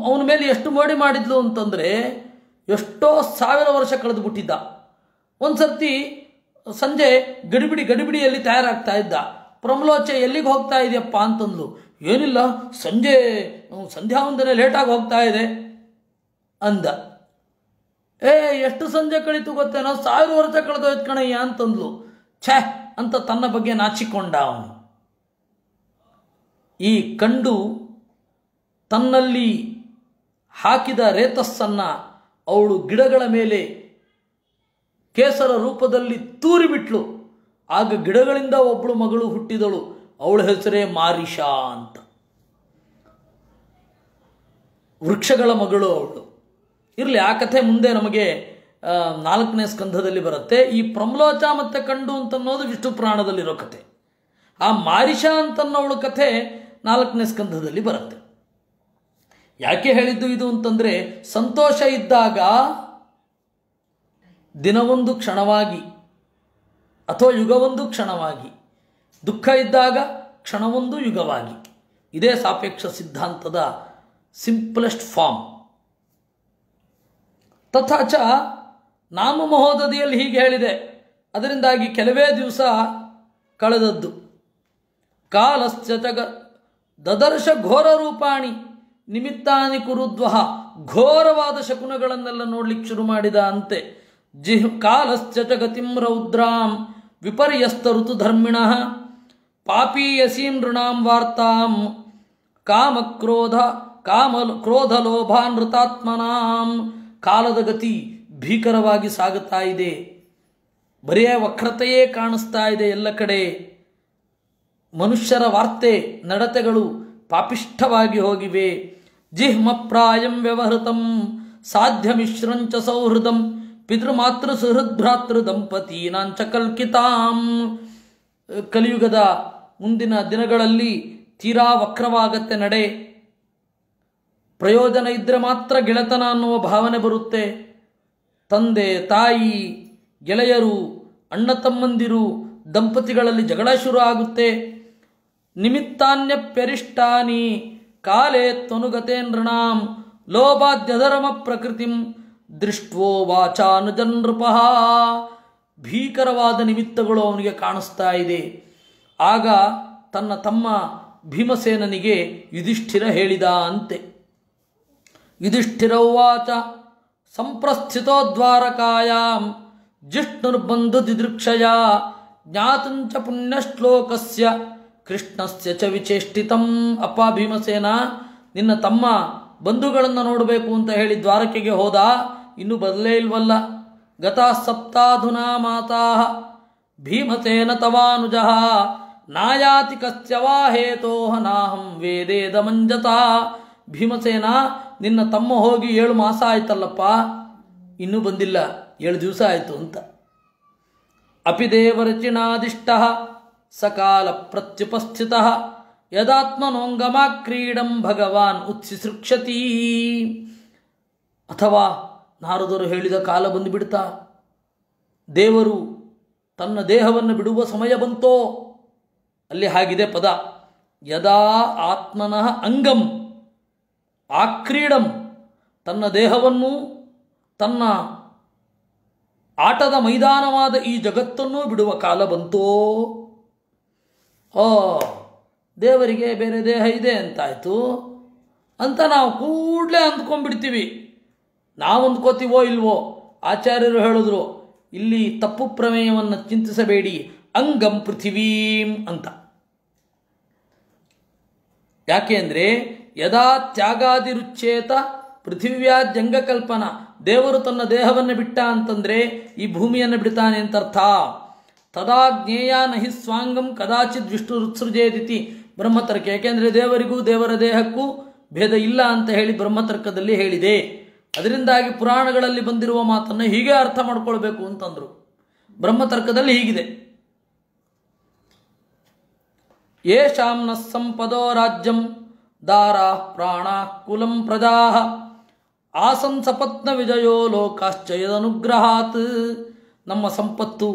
ಅವನ ಮೇಲೆ ಎಷ್ಟು ಮೋಡಿ ಮಾಡಿದ್ಲು ಅಂತಂದರೆ ಎಷ್ಟೋ 1000 ವರ್ಷ ಕಳೆದು ಬಿಟ್ಟಿದ್ದ. ಒಂದು ಸರ್ತಿ ಸಂಜೆ ಗಡಿಬಿಡಿಯಲ್ಲಿ ತಯಾರಾಗ್ತಾ ಇದ್ದ. ಪ್ರಮ್ಲೋಚೆ ಎಲ್ಲಿಗೆ ಹೋಗ್ತಾ ಇದೆಯಪ್ಪ ಅಂತಂದ್ಲು. ಏನಿಲ್ಲ, ಸಂಧ್ಯಾ ವಂದನೆ ಲೇಟಾಗಿ ಹೋಗ್ತಾ ಇದೆ ಅಂದ. ಎಷ್ಟು ಸಂಜೆ ಕಳೀತು ಗೊತ್ತೇನೋ, 1000 ವರ್ಷ ಕಳೆದೋಯ್ತು ಕಣಯ್ಯ ಅಂತಂದ್ಲು. ಛೇ ಅಂತ ತನ್ನ ಬಗ್ಗೆ ನಾಚಿಕೊಂಡ ಅವನು. ಈ ಕಂಡು ತನ್ನಲ್ಲಿ ಹಾಕಿದ ರೇತಸ್ಸನ್ನು ಅವಳು ಗಿಡಗಳ ಮೇಲೆ ಕೇಸರ ರೂಪದಲ್ಲಿ ತೂರಿಬಿಟ್ಲು. ಆಗ ಗಿಡಗಳಿಂದ ಒಬ್ಬಳು ಮಗಳು ಹುಟ್ಟಿದಳು. ಅವಳ ಹೆಸರೇ ಮಾರಿಷಾ ಅಂತ. ವೃಕ್ಷಗಳ ಮಗಳು ಅವಳು. ಇರಲಿ, ಆ ಕಥೆ ಮುಂದೆ ನಮಗೆ 4ನೇ ಸ್ಕಂಧದಲ್ಲಿ ಬರುತ್ತೆ. ಈ ಪ್ರಮ್ಲೋಚ ಮತ್ತು ಕಂಡು ಅಂತನ್ನೋದು ವಿಷ್ಣು ಪುರಾಣದಲ್ಲಿರೋ ಕಥೆ. ಆ ಮಾರಿಷಾ ಅಂತನ್ನೋಳು ಕಥೆ 4ನೇ ಸ್ಕಂಧದಲ್ಲಿ ಬರುತ್ತೆ. ಯಾಕೆ ಹೇಳಿದ್ದು ಇದು ಅಂತಂದರೆ, ಸಂತೋಷ ಇದ್ದಾಗ ದಿನವೊಂದು ಕ್ಷಣವಾಗಿ ಅಥವಾ ಯುಗವೊಂದು ಕ್ಷಣವಾಗಿ, ದುಃಖ ಇದ್ದಾಗ ಕ್ಷಣವೊಂದು ಯುಗವಾಗಿ. ಇದೇ ಸಾಪೇಕ್ಷ ಸಿದ್ಧಾಂತದ ಸಿಂಪ್ಲೆಸ್ಟ್ ಫಾರ್ಮ್. ತಥಾಚ ನಾಮ ಮಹೋದಧಿಯಲ್ಲಿ ಹೀಗೆ ಹೇಳಿದೆ. ಅದರಿಂದಾಗಿ ಕೆಲವೇ ದಿವಸ ಕಳೆದದ್ದು. ಕಾಲಶ್ಚ ದದರ್ಶ ಘೋರ ರೂಪಾಣಿ ನಿಮಿತ್ತಾನಿ ಕುರುದ್ವಹ. ಘೋರವಾದ ಶಕುನಗಳನ್ನೆಲ್ಲ ನೋಡ್ಲಿಕ್ಕೆ ಶುರು ಮಾಡಿದ ಅಂತೆ. ಕಾಲಶ್ಚ ಗತಿಂ ರೌದ್ರಾಂ ವಿಪರ್ಯಸ್ತ ಋತುಧರ್ಮಿಣ ಪಾಪೀಯಸೀಂ ನೃಣಾಂ ವಾರ್ತಾಂ ಕ್ರೋಧ ಲೋಭಾನೃತಾತ್ಮನಾಂ. ಕಾಲದ ಗತಿ ಭೀಕರವಾಗಿ ಸಾಗುತ್ತಾ ಇದೆ. ಬರೆಯ ವಕ್ರತೆಯೇ ಕಾಣಿಸ್ತಾ ಇದೆ ಎಲ್ಲ ಕಡೆ. ಮನುಷ್ಯರ ವಾರ್ತೆ ನಡತೆಗಳು ಪಾಪಿಷ್ಠವಾಗಿ ಹೋಗಿವೆ. ಜಿಹ್ಮಪ್ರಾಯಂ ವ್ಯವಹೃತಂ ಸಾಧ್ಯ ಮಿಶ್ರಂಚ ಸೌಹೃದಂ ಪಿತೃಮಾತೃ ಸುಹೃದ್ಭ್ರಾತೃ ದಂಪತೀನಾಂಚ ಕಲ್ಕಿತಾಂ. ಕಲಿಯುಗದ ಮುಂದಿನ ದಿನಗಳಲ್ಲಿ ತೀರಾ ವಕ್ರವಾಗತ್ತೆ ನಡೆ. ಪ್ರಯೋಜನ ಇದ್ದರೆ ಮಾತ್ರ ಗೆಳೆತನ ಅನ್ನುವ ಭಾವನೆ ಬರುತ್ತೆ. ತಂದೆ ತಾಯಿ ಗೆಳೆಯರು ಅಣ್ಣ ತಮ್ಮಂದಿರು ದಂಪತಿಗಳಲ್ಲಿ ಜಗಳ ಶುರು ಆಗುತ್ತೆ. ನಿಮಿತ್ತಾನ್ಯಪ್ಯರಿಷ್ಟಾನಿ ಕಾಲೇ ತ್ವನುಗತೆ ನೃಣಾಂ ಲೋಭಾದ್ಯಧರ್ಮ ಪ್ರಕೃತಿಂ ದೃಷ್ಟ್ವೋ ವಾಚಾನುಜನೃಪಃ. ಭೀಕರವಾದ ನಿಮಿತ್ತಗಳು ಅವನಿಗೆ ಕಾಣಿಸ್ತಾ ಇದೆ. ಆಗ ತನ್ನ ತಮ್ಮ ಭೀಮಸೇನನಿಗೆ ಯುಧಿಷ್ಠಿರ ಹೇಳಿದ ಅಂತೆ. ಯುಧಿಷ್ಠಿರ ಉವಾಚ ಸಂಪ್ರಸ್ಥಿತೋ ದ್ವಾರಕಾಯಾಂ ಜಿಷ್ಣುರ್ಬಂಧು ದಿದೃಕ್ಷಯ ಜ್ಞಾತಂಚ ಪುಣ್ಯಶ್ಲೋಕಸ್ಯ ಕೃಷ್ಣಸ್ಯ ಚ ವಿಚೇಷ್ಟಿತಂ. ಅಪ್ಪ ಭೀಮಸೇನ, ನಿನ್ನ ತಮ್ಮ ಬಂಧುಗಳನ್ನು ನೋಡಬೇಕು ಅಂತ ಹೇಳಿ ದ್ವಾರಕೆಗೆ ಹೋದ, ಇನ್ನೂ ಬದಲೇ ಇಲ್ವಲ್ಲ. ಗತಾ ಸಪ್ತಾಧುನಾ ಮಾತಾ ಭೀಮಸೇನ ತವಾನುಜಃ ನಾಯಾತಿ ಕಸ್ಯ ವಾ ಹೇತೋಹ ನಾಹಂ ವೇದೇದ ಮಂಜತಾ. ಭೀಮಸೇನ, ನಿನ್ನ ತಮ್ಮ ಹೋಗಿ 7 ಮಾಸ ಆಯ್ತಲ್ಲಪ್ಪ, ಇನ್ನೂ ಬಂದಿಲ್ಲ, 7 ದಿವಸ ಆಯಿತು ಅಂತ. ಅಪಿ ದೇವರಚಿನಾದಿಷ್ಟ ಸಕಾಲ ಪ್ರತ್ಯುಪಸ್ಥಿತ ಯದಾತ್ಮನೋಂಗಮ ಕ್ರೀಡಂ ಭಗವಾನ್ ಉತ್ಸಿಸೃಕ್ಷತಿ. ಅಥವಾ ನಾರದರು ಹೇಳಿದ ಕಾಲ ಬಂದುಬಿಡ್ತಾ, ದೇವರು ತನ್ನ ದೇಹವನ್ನು ಬಿಡುವ ಸಮಯ ಬಂತೋ. ಅಲ್ಲಿ ಹಾಗಿದೆ ಪದ, ಯದಾ ಆತ್ಮನಃ ಅಂಗಂ ಆಕ್ರೀಡಂ, ತನ್ನ ದೇಹವನ್ನು, ತನ್ನ ಆಟದ ಮೈದಾನವಾದ ಈ ಜಗತ್ತನ್ನು ಬಿಡುವ ಕಾಲ ಬಂತೋ. ದೇವರಿಗೆ ಬೇರೆ ದೇಹ ಇದೆ ಅಂತಾಯಿತು ಅಂತ ನಾವು ಕೂಡಲೇ ಅಂದ್ಕೊಂಡ್ಬಿಡ್ತೀವಿ. ನಾವು ಅಂದ್ಕೋತೀವೋ ಇಲ್ವೋ, ಆಚಾರ್ಯರು ಹೇಳಿದ್ರು ಇಲ್ಲಿ ತಪ್ಪು ಪ್ರಮೇಯವನ್ನು ಚಿಂತಿಸಬೇಡಿ, ಅಂಗಂ ಪೃಥಿವೀಂ ಅಂತ. ಯಾಕೆ ಅಂದರೆ ಯದಾ ತ್ಯಾಗಾದಿರುಚ್ಛೇತ ಪೃಥಿವ್ಯಾಜ್ಯಂಗಕಲ್ಪನಾ, ದೇವರು ತನ್ನ ದೇಹವನ್ನು ಬಿಟ್ಟ ಅಂತಂದರೆ ಈ ಭೂಮಿಯನ್ನು ಬಿಡ್ತಾನೆ ಅಂತ ಅರ್ಥ. ತದಾ ಜ್ಞೇಯ ನಹಿ ಸ್ವಾಂಗಂ ಕದಾಚಿತ್ ವಿಷ್ಣು ರುತ್ಸೃಜೇದಿತಿ ಬ್ರಹ್ಮತರ್ಕ. ಯಾಕೆಂದರೆ ದೇವರಿಗೂ ದೇವರ ದೇಹಕ್ಕೂ ಭೇದ ಇಲ್ಲ ಅಂತ ಹೇಳಿ ಬ್ರಹ್ಮತರ್ಕದಲ್ಲಿ ಹೇಳಿದೆ. ಅದರಿಂದಾಗಿ ಪುರಾಣಗಳಲ್ಲಿ ಬಂದಿರುವ ಮಾತನ್ನು ಹೀಗೆ ಅರ್ಥ ಮಾಡ್ಕೊಳ್ಬೇಕು ಅಂತಂದರು. ಬ್ರಹ್ಮತರ್ಕದಲ್ಲಿ ಹೀಗಿದೆ, ಯೇಷಾಂ ನ ಸಂಪದೋ ರಾಜ್ಯಂ ದಾರಾ ಪ್ರಾಣ ಕುಲಂ ಪ್ರಜಾ ಆಸನ್ ಸಪತ್ನ ವಿಜಯೋ ಲೋಕಾಶ್ಚಯದನುಗ್ರಹಾತ್. ನಮ್ಮ ಸಂಪತ್ತು,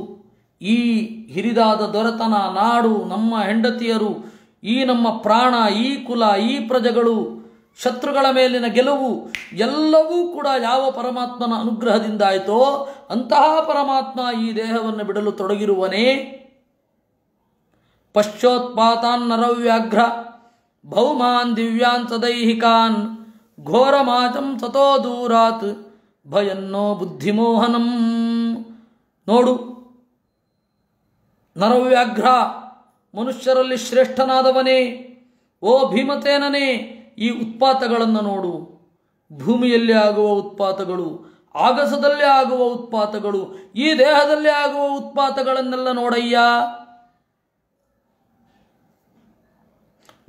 ಈ ಹಿರಿದಾದ ದೊರೆತನ, ನಾಡು, ನಮ್ಮ ಹೆಂಡತಿಯರು, ಈ ನಮ್ಮ ಪ್ರಾಣ, ಈ ಕುಲ, ಈ ಪ್ರಜೆಗಳು, ಶತ್ರುಗಳ ಮೇಲಿನ ಗೆಲುವು ಎಲ್ಲವೂ ಕೂಡ ಯಾವ ಪರಮಾತ್ಮನ ಅನುಗ್ರಹದಿಂದಾಯಿತೋ ಅಂತಹ ಪರಮಾತ್ಮ ಈ ದೇಹವನ್ನು ಬಿಡಲು ತೊಡಗಿರುವನೇ. ಪಶ್ಚೋತ್ಪಾತಾನ್ ನರವ್ಯಾಘ್ರ ಭೌಮಾನ್ ದಿವ್ಯಾನ್ ಸದೈಹಿಕಾನ್ ಘೋರಮಾಚಂ ಸತೋ ದೂರಾತ್ ಭಯನ್ನೋ ಬುದ್ಧಿಮೋಹನಂ. ನೋಡು, ನರವ್ಯಾಘ್ರ, ಮನುಷ್ಯರಲ್ಲಿ ಶ್ರೇಷ್ಠನಾದವನೇ, ಓ ಭೀಮಸೇನನೇ, ಈ ಉತ್ಪಾತಗಳನ್ನು ನೋಡು. ಭೂಮಿಯಲ್ಲಿ ಆಗುವ ಉತ್ಪಾತಗಳು, ಆಗಸದಲ್ಲಿ ಆಗುವ ಉತ್ಪಾತಗಳು, ಈ ದೇಹದಲ್ಲಿ ಆಗುವ ಉತ್ಪಾತಗಳನ್ನೆಲ್ಲ ನೋಡಯ್ಯ.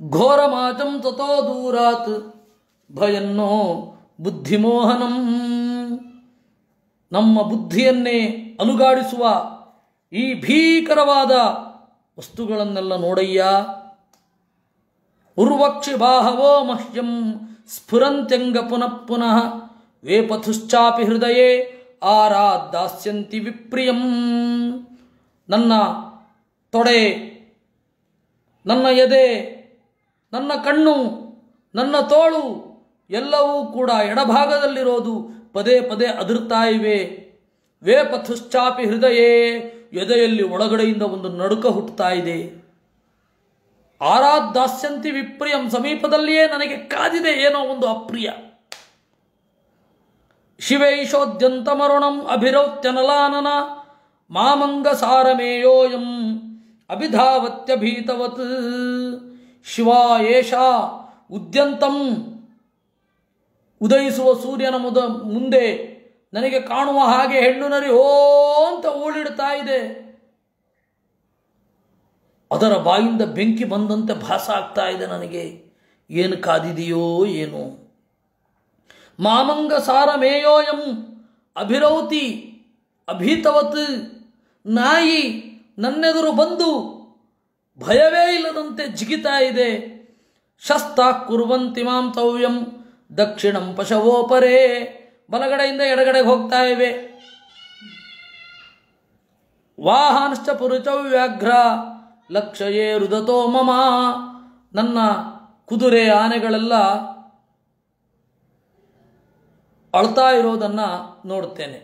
ಘೋರಮಾಚಂ ತಥೋ ದೂರಾತ್ ಭಯನ್ನೋ ಬುದ್ಧಿಮೋಹನಂ. ನಮ್ಮ ಬುದ್ಧಿಯನ್ನೇ ಅಲುಗಾಡಿಸುವ ಈ ಭೀಕರವಾದ ವಸ್ತುಗಳನ್ನೆಲ್ಲ ನೋಡಯ್ಯ. ಉರ್ವಕ್ಷಿ ಬಾಹವೋ ಮಹ್ಯಂ ಸ್ಫುರಂತ್ಯಂಗ ಪುನಃ ಪುನಃ ವೇಪಥುಶ್ಚಾಪಿ ಹೃದಯೇ ಆರಾದ್ದಾಸ್ಯಂತಿ ವಿಪ್ರಿಯಂ. ನನ್ನ ತೊಡೆ, ನನ್ನ ಎದೆ, ನನ್ನ ಕಣ್ಣು, ನನ್ನ ತೋಳು ಎಲ್ಲವೂ ಕೂಡ ಎಡಭಾಗದಲ್ಲಿರೋದು ಪದೇ ಪದೇ ಅದುರ್ತಾ ಇವೆ. ವೇಪಥುಶ್ಚಾಪಿ ಹೃದಯೇ, ಎದೆಯಲ್ಲಿ ಒಳಗಡೆಯಿಂದ ಒಂದು ನಡುಕ ಹುಟ್ಟುತ್ತಾ ಇದೆ. ಆರಾದ್ದಾಸ್ಯಂತಿ ವಿಪ್ರಿಯಂ, ಸಮೀಪದಲ್ಲಿಯೇ ನನಗೆ ಕಾದಿದೆ ಏನೋ ಒಂದು ಅಪ್ರಿಯ. ಶಿವೈಷೋದ್ಯಂತಮರುಣಂ ಅಭಿರೌತ್ಯನಲಾನನ ಮಾಮಂಗ ಸಾರಮೇಯೋಯಂ ಅಭಿಧಾವತ್ಯಭೀತವತ್. ಶಿವ ಏಷ ಉದ್ಯಂತಂ, ಉದಯಿಸುವ ಸೂರ್ಯನ ಮುಂದೆ ನನಗೆ ಕಾಣುವ ಹಾಗೆ ಹೆಣ್ಣು ನರಿ ಓ ಅಂತ ಓಡಿಡ್ತಾ ಇದೆ. ಅದರ ಬಾಯಿಂದ ಬೆಂಕಿ ಬಂದಂತೆ ಭಾಸ ಆಗ್ತಾ ಇದೆ ನನಗೆ. ಏನು ಕಾದಿದೆಯೋ ಏನು. ಮಾಮಂಗ ಸಾರಮೇಯೋಯಂ ಅಭಿರೌತಿ ಅಭೀತವತ್. ನಾಯಿ ನನ್ನೆದುರು ಬಂದು ಭಯವೇ ಇಲ್ಲದಂತೆ ಜಿಗಿತಾ ಇದೆ. ಶಸ್ತಾ ಕುರ್ವಂತಿ ಮಾಂ ತವ್ಯಂ ದಕ್ಷಿಣಂ ಪಶವೋಪರೇ. ಬಲಗಡೆಯಿಂದ ಎಡಗಡೆಗೆ ಹೋಗ್ತಾ ಇವೆ. ವಾಹನಶ್ಚ ಪುರುಚವ್ಯಾಘ್ರ ಲಕ್ಷಯೇ ರುದತೋ ಮಮ. ನನ್ನ ಕುದುರೆ ಆನೆಗಳೆಲ್ಲ ಅಳ್ತಾ ಇರೋದನ್ನು ನೋಡುತ್ತೇನೆ.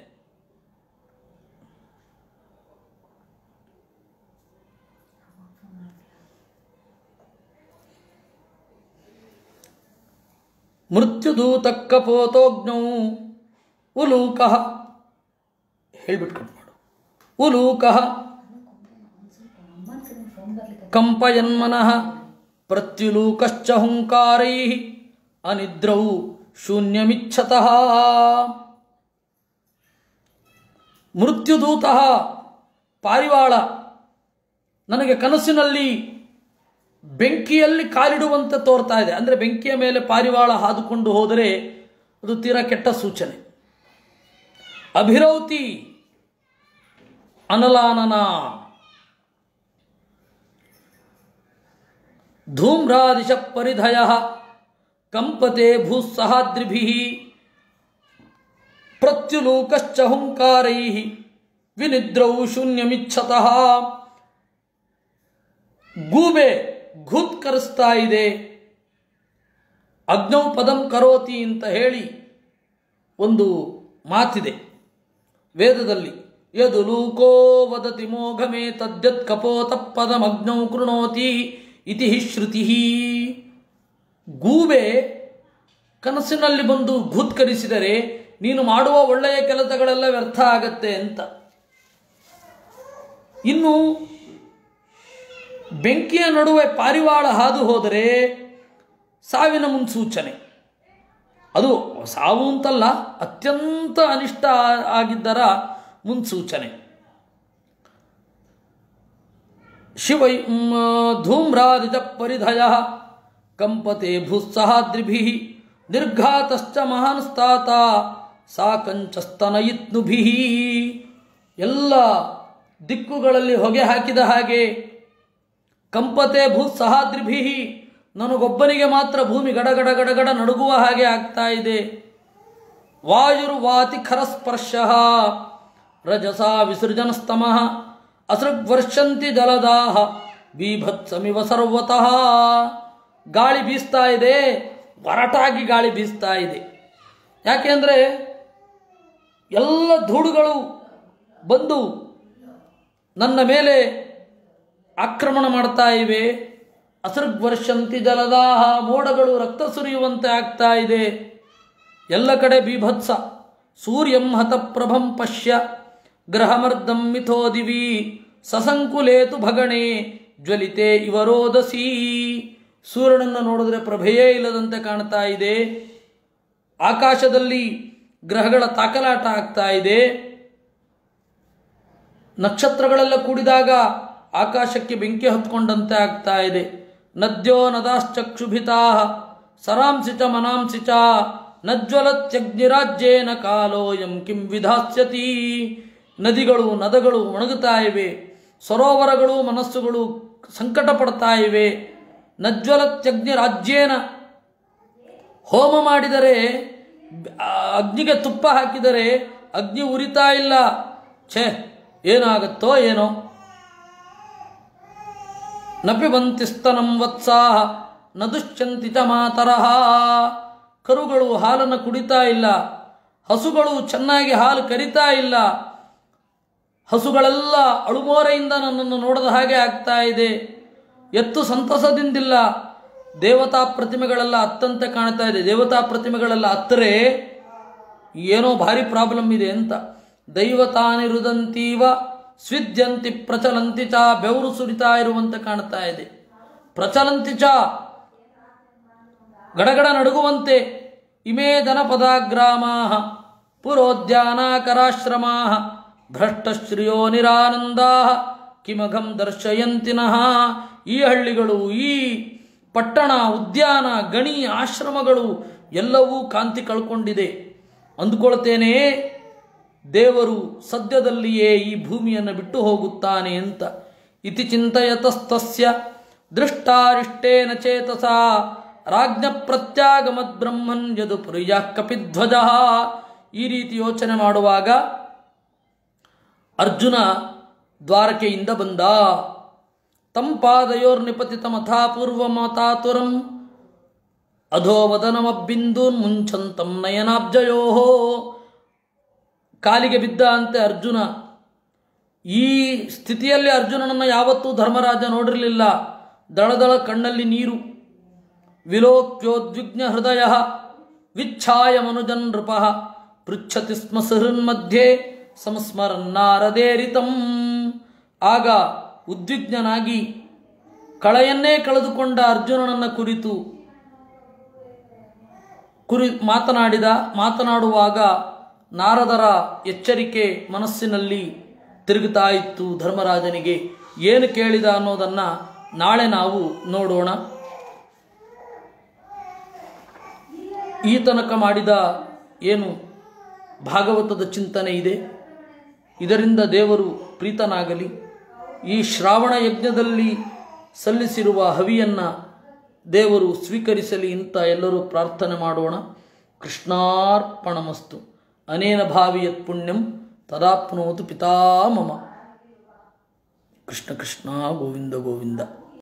ಮೃತ್ಯುದೂತಕ್ಕಪೋತೋಗ್ನೌ ಉಲೂಕಃ ಹೇಳ್ಬಿಟ್ಟು ಕಟ್ ಮಾಡು. ಉಲೂಕಃ ಕಂಪಯನ್ಮನಃ ಪ್ರತ್ಯುಲೂಕಶ್ಚ ಹುಂಕಾರೈಃ ಅನಿದ್ರೌ ಶೂನ್ಯಮಿಚ್ಛತಃ. ಮೃತ್ಯುದೂತಃ ಪಾರಿವಾಳ ನನಗೆ ಕನಸಿನಲ್ಲಿ ಬೆಂಕಿಯಲ್ಲಿ ಕಾಲಿಡುವಂತೆ ತೋರ್ತಾ ಇದೆ. ಅಂದರೆ ಬೆಂಕಿಯ ಮೇಲೆ ಪಾರಿವಾಳ ಹಾದುಕೊಂಡು ಹೋದರೆ ಅದು ತೀರಾ ಕೆಟ್ಟ ಸೂಚನೆ. ಅಭಿರೌತಿ ಅನಲಾನನ ಧೂಮ್ರಾದಿಶ ಪರಿಧಯ ಕಂಪತೆ ಭೂಸ್ಸಹಾದ್ರಿಭಿಃ ಪ್ರತ್ಯುಲೂಕಶ್ಚ ಹುಂಕಾರೈಃ ವಿನಿದ್ರೌ ಶೂನ್ಯಮಿಚ್ಛತಃ. ಗೂಬೆ ಘೂತ್ಕರಿಸ್ತಾ ಇದೆ. ಅಗ್ನೌ ಪದಂ ಕರೋತಿ ಅಂತ ಹೇಳಿ ಒಂದು ಮಾತಿದೆ ವೇದದಲ್ಲಿ. ಯದು ಲೂಕೋ ವದತಿ ಮೋಘಮೇ ತದ್ಯತ್ ಕಪೋತ ಪದಮಗ್ನೌ ಕೃಣೋತಿ ಇತಿ ಶ್ರುತಿ. ಗೂಬೆ ಕನಸಿನಲ್ಲಿ ಬಂದು ಘೂತ್ಕರಿಸಿದರೆ ನೀನು ಮಾಡುವ ಒಳ್ಳೆಯ ಕೆಲಸಗಳೆಲ್ಲ ವ್ಯರ್ಥ ಆಗತ್ತೆ ಅಂತ. ಇನ್ನು ಬೆಂಕಿಯ ನಡುವೆ ಪಾರಿವಾಳ ಹಾದು ಹೋದರೆ ಸಾವಿನ ಮುನ್ಸೂಚನೆ. ಅದು ಸಾವು ಅಂತಲ್ಲ, ಅತ್ಯಂತ ಅನಿಷ್ಟ ಆಗಿದ್ದರ ಮುನ್ಸೂಚನೆ. ಶಿವೈ ಧೂಮ್ರಾದಿಜ ಪರಿಧಯ ಕಂಪತೆ ಭೂಸ್ಸಹಾದ್ರಿಭಿಃ ನಿರ್ಘಾತಶ್ಚ ಮಹಾನ್ಸ್ತಾತ ಸಾಕಂಚಸ್ತನಯಿತ್ನುಭಿಃ. ಎಲ್ಲ ದಿಕ್ಕುಗಳಲ್ಲಿ ಹೊಗೆ ಹಾಕಿದ ಹಾಗೆ ಕಂಪತೆ ಭೂಸ್ಸಹಾದ್ರಿಭಿಃ, ನನಗೊಬ್ಬನಿಗೆ ಮಾತ್ರ ಭೂಮಿ ಗಡಗಡ ಗಡಗಡ ನಡುಗುವ ಹಾಗೆ ಆಗ್ತಾ ಇದೆ. ವಾಯುರ್ವಾತಿ ಖರಸ್ಪರ್ಶಃ ರಜಸಾ ವಿಸೃಜನಸ್ತಮಃ ಅಸೃಗ್ವರ್ಷಂತಿ ಜಲದಾಹ ಬೀಭತ್ಸಮಿವ ಸರ್ವತಃ. ಗಾಳಿ ಬೀಸ್ತಾ ಇದೆ, ಒರಟಾಗಿ ಗಾಳಿ ಬೀಸ್ತಾ ಇದೆ. ಯಾಕೆಂದರೆ ಎಲ್ಲ ಧೂಳುಗಳು ಬಂದು ನನ್ನ ಮೇಲೆ ಆಕ್ರಮಣ ಮಾಡ್ತಾ ಇವೆ. ಅಸೃಗ್ವರ್ಷಂತಿ ಜಲದಾಹ, ಮೋಡಗಳು ರಕ್ತ ಸುರಿಯುವಂತೆ ಆಗ್ತಾ ಇದೆ. ಎಲ್ಲ ಕಡೆ ಬೀಭತ್ಸ. ಸೂರ್ಯಂ ಹತಪ್ರಭಂ ಪಶ್ಯ ಗ್ರಹಮರ್ದಂ ಮಿಥೋ ದಿವಿ ಸಸಂಕುಲೇತು ಭಗಣೆ ಜ್ವಲಿತೆ ಇವರೋದಸಿ. ಸೂರ್ಯನನ್ನು ನೋಡಿದ್ರೆ ಪ್ರಭೆಯೇ ಇಲ್ಲದಂತೆ ಕಾಣ್ತಾ ಇದೆ. ಆಕಾಶದಲ್ಲಿ ಗ್ರಹಗಳ ತಾಕಲಾಟ ಆಗ್ತಾ ಇದೆ. ನಕ್ಷತ್ರಗಳೆಲ್ಲ ಕೂಡಿದಾಗ ಆಕಾಶಕ್ಕೆ ಬೆಂಕಿ ಹೊತ್ಕೊಂಡಂತೆ ಆಗ್ತಾ ಇದೆ. ನದ್ಯೋ ನದಾಶ್ಚಕ್ಷುಭಿತಾ ಸರಾಂಸಿ ಚ ಮನಾಂಸಿ ಚ ನಜ್ವಲತ್ಯಗ್ನಿರಾಜ್ಯೇನ ಕಾಲೋಯಂ ಕಿಂ ವಿಧಾಸ್ಯತಿ. ನದಿಗಳು ನದಗಳು ಒಣಗುತ್ತಾ ಇವೆ. ಸರೋವರಗಳು ಮನಸ್ಸುಗಳು ಸಂಕಟ ಪಡ್ತಾ ಇವೆ. ನಜ್ವಲತ್ಯಗ್ನಿರಾಜ್ಯೇನ, ಹೋಮ ಮಾಡಿದರೆ ಅಗ್ನಿಗೆ ತುಪ್ಪ ಹಾಕಿದರೆ ಅಗ್ನಿ ಉರಿತಾ ಇಲ್ಲ. ಛೇ, ಏನಾಗುತ್ತೋ ಏನೋ. ನಪಿಬಂತಿ ಸ್ತನಂ ವತ್ಸಾಹ ನದುಶ್ಚಂತಿ ಚ ಮಾತರಃ. ಕರುಗಳು ಹಾಲನ್ನು ಕುಡಿತಾ ಇಲ್ಲ. ಹಸುಗಳು ಚೆನ್ನಾಗಿ ಹಾಲು ಕರಿತಾ ಇಲ್ಲ. ಹಸುಗಳೆಲ್ಲ ಅಳುಮೋರೆಯಿಂದ ನನ್ನನ್ನು ನೋಡದ ಹಾಗೆ ಆಗ್ತಾ ಇದೆ. ಎತ್ತು ಸಂತಸದಿಂದಿಲ್ಲ. ದೇವತಾ ಪ್ರತಿಮೆಗಳೆಲ್ಲ ಅತ್ತಂತೆ ಕಾಣ್ತಾ ಇದೆ. ದೇವತಾ ಪ್ರತಿಮೆಗಳೆಲ್ಲ ಹತ್ತರೆ ಏನೋ ಭಾರಿ ಪ್ರಾಬ್ಲಮ್ ಇದೆ ಅಂತ. ದೈವತಾನಿರುದಂತೀವ ಸ್ವಿದ್ಯಂತಿ ಪ್ರಚಲಂತಿ ಚ, ಬೆವರು ಸುರಿತಾ ಇರುವಂತೆ ಕಾಣ್ತಾ ಇದೆ. ಪ್ರಚಲಂತಿ ಚ, ಗಡಗಡ ನಡುಗುವಂತೆ. ಇಮೇ ದನಪದಾಗ್ರಾಮಾ ಪುರೋದ್ಯಾನಾಕರಾಶ್ರಮಾ ಭ್ರಷ್ಟಶ್ರಿಯೋ ನಿರಾನಂದಾ ಕಿಮಘಂ ದರ್ಶಯಂತಿನಃ. ಈ ಹಳ್ಳಿಗಳು, ಈ ಪಟ್ಟಣ, ಉದ್ಯಾನ, ಗಣಿ, ಆಶ್ರಮಗಳು ಎಲ್ಲವೂ ಕಾಂತಿ ಕಳ್ಕೊಂಡಿದೆ. ಅಂದುಕೊಳ್ತೇನೆ ದೇವರು ಸದ್ಯದಲ್ಲಿಯೇ ಈ ಭೂಮಿಯನ್ನು ಬಿಟ್ಟು ಹೋಗುತ್ತಾನೆ ಅಂತ. ಇತಿ ಚಿಂತಯತಸ್ತಸ್ಯ ದೃಷ್ಟಾರಿಷ್ಟೇನ ಚೇತಸಾ ರಾಜ್ಞ ಪ್ರತ್ಯಾಗಮದ್ ಬ್ರಹ್ಮನ್ ಯದು ಪುರಿಯಃ ಕಪಿಧ್ವಜ. ಈ ರೀತಿ ಯೋಚನೆ ಮಾಡುವಾಗ ಅರ್ಜುನ ದ್ವಾರಕೆಯಿಂದ ಬಂದ. ತಂಪಾದಯೋರ್ನಿಪತಿತಮಥಾ ಪೂರ್ವಮತಾತುರಂ ಅಧೋವದನಮಬ್ಬಿಂದೂನ್ ಮುಂಚಂತಂ ನಯನಾಬ್ಜಯೋ. ಕಾಲಿಗೆ ಬಿದ್ದ ಅಂತೆ ಅರ್ಜುನ. ಈ ಸ್ಥಿತಿಯಲ್ಲಿ ಅರ್ಜುನನನ್ನು ಯಾವತ್ತೂ ಧರ್ಮರಾಜ ನೋಡಿರಲಿಲ್ಲ. ದಳದಳ ಕಣ್ಣಲ್ಲಿ ನೀರು. ವಿಲೋಕ್ಯೋದ್ವಿಗ್ನ ಹೃದಯ ವಿಚ್ಛಾಯ ಮನುಜನ್ ನೃಪಃ ಪೃಚ್ಛತಿ ಸ್ಮ ಸಹೃನ್ಮಧ್ಯೆ ಸಂಸ್ಮರನ್ನಾರದೇರಿತಂ. ಆಗ ಉದ್ವಿಗ್ನನಾಗಿ ಕಳೆಯನ್ನೇ ಕಳೆದುಕೊಂಡ ಅರ್ಜುನನನ್ನು ಕುರಿತು ಮಾತನಾಡುವಾಗ ನಾರದರ ಎಚ್ಚರಿಕೆ ಮನಸ್ಸಿನಲ್ಲಿ ತಿರುಗುತ್ತಾ ಇತ್ತು. ಧರ್ಮರಾಜನಿಗೆ ಏನು ಕೇಳಿದ ಅನ್ನೋದನ್ನು ನಾಳೆ ನಾವು ನೋಡೋಣ. ಈ ತನಕ ಮಾಡಿದ ಏನು ಭಾಗವತದ ಚಿಂತನೆ ಇದೆ, ಇದರಿಂದ ದೇವರು ಪ್ರೀತನಾಗಲಿ. ಈ ಶ್ರಾವಣ ಯಜ್ಞದಲ್ಲಿ ಸಲ್ಲಿಸಿರುವ ಹವಿಯನ್ನು ದೇವರು ಸ್ವೀಕರಿಸಲಿ ಅಂತ ಎಲ್ಲರೂ ಪ್ರಾರ್ಥನೆ ಮಾಡೋಣ. ಕೃಷ್ಣಾರ್ಪಣಮಸ್ತು. ಅನೇನ ಭಾವಿ ಯತ್ ಪುಣ್ಯಂ ತದಾಪ್ನೋತು ಪಿತಾಮಮ. ಕೃಷ್ಣ ಕೃಷ್ಣ ಗೋವಿಂದ ಗೋವಿಂದ.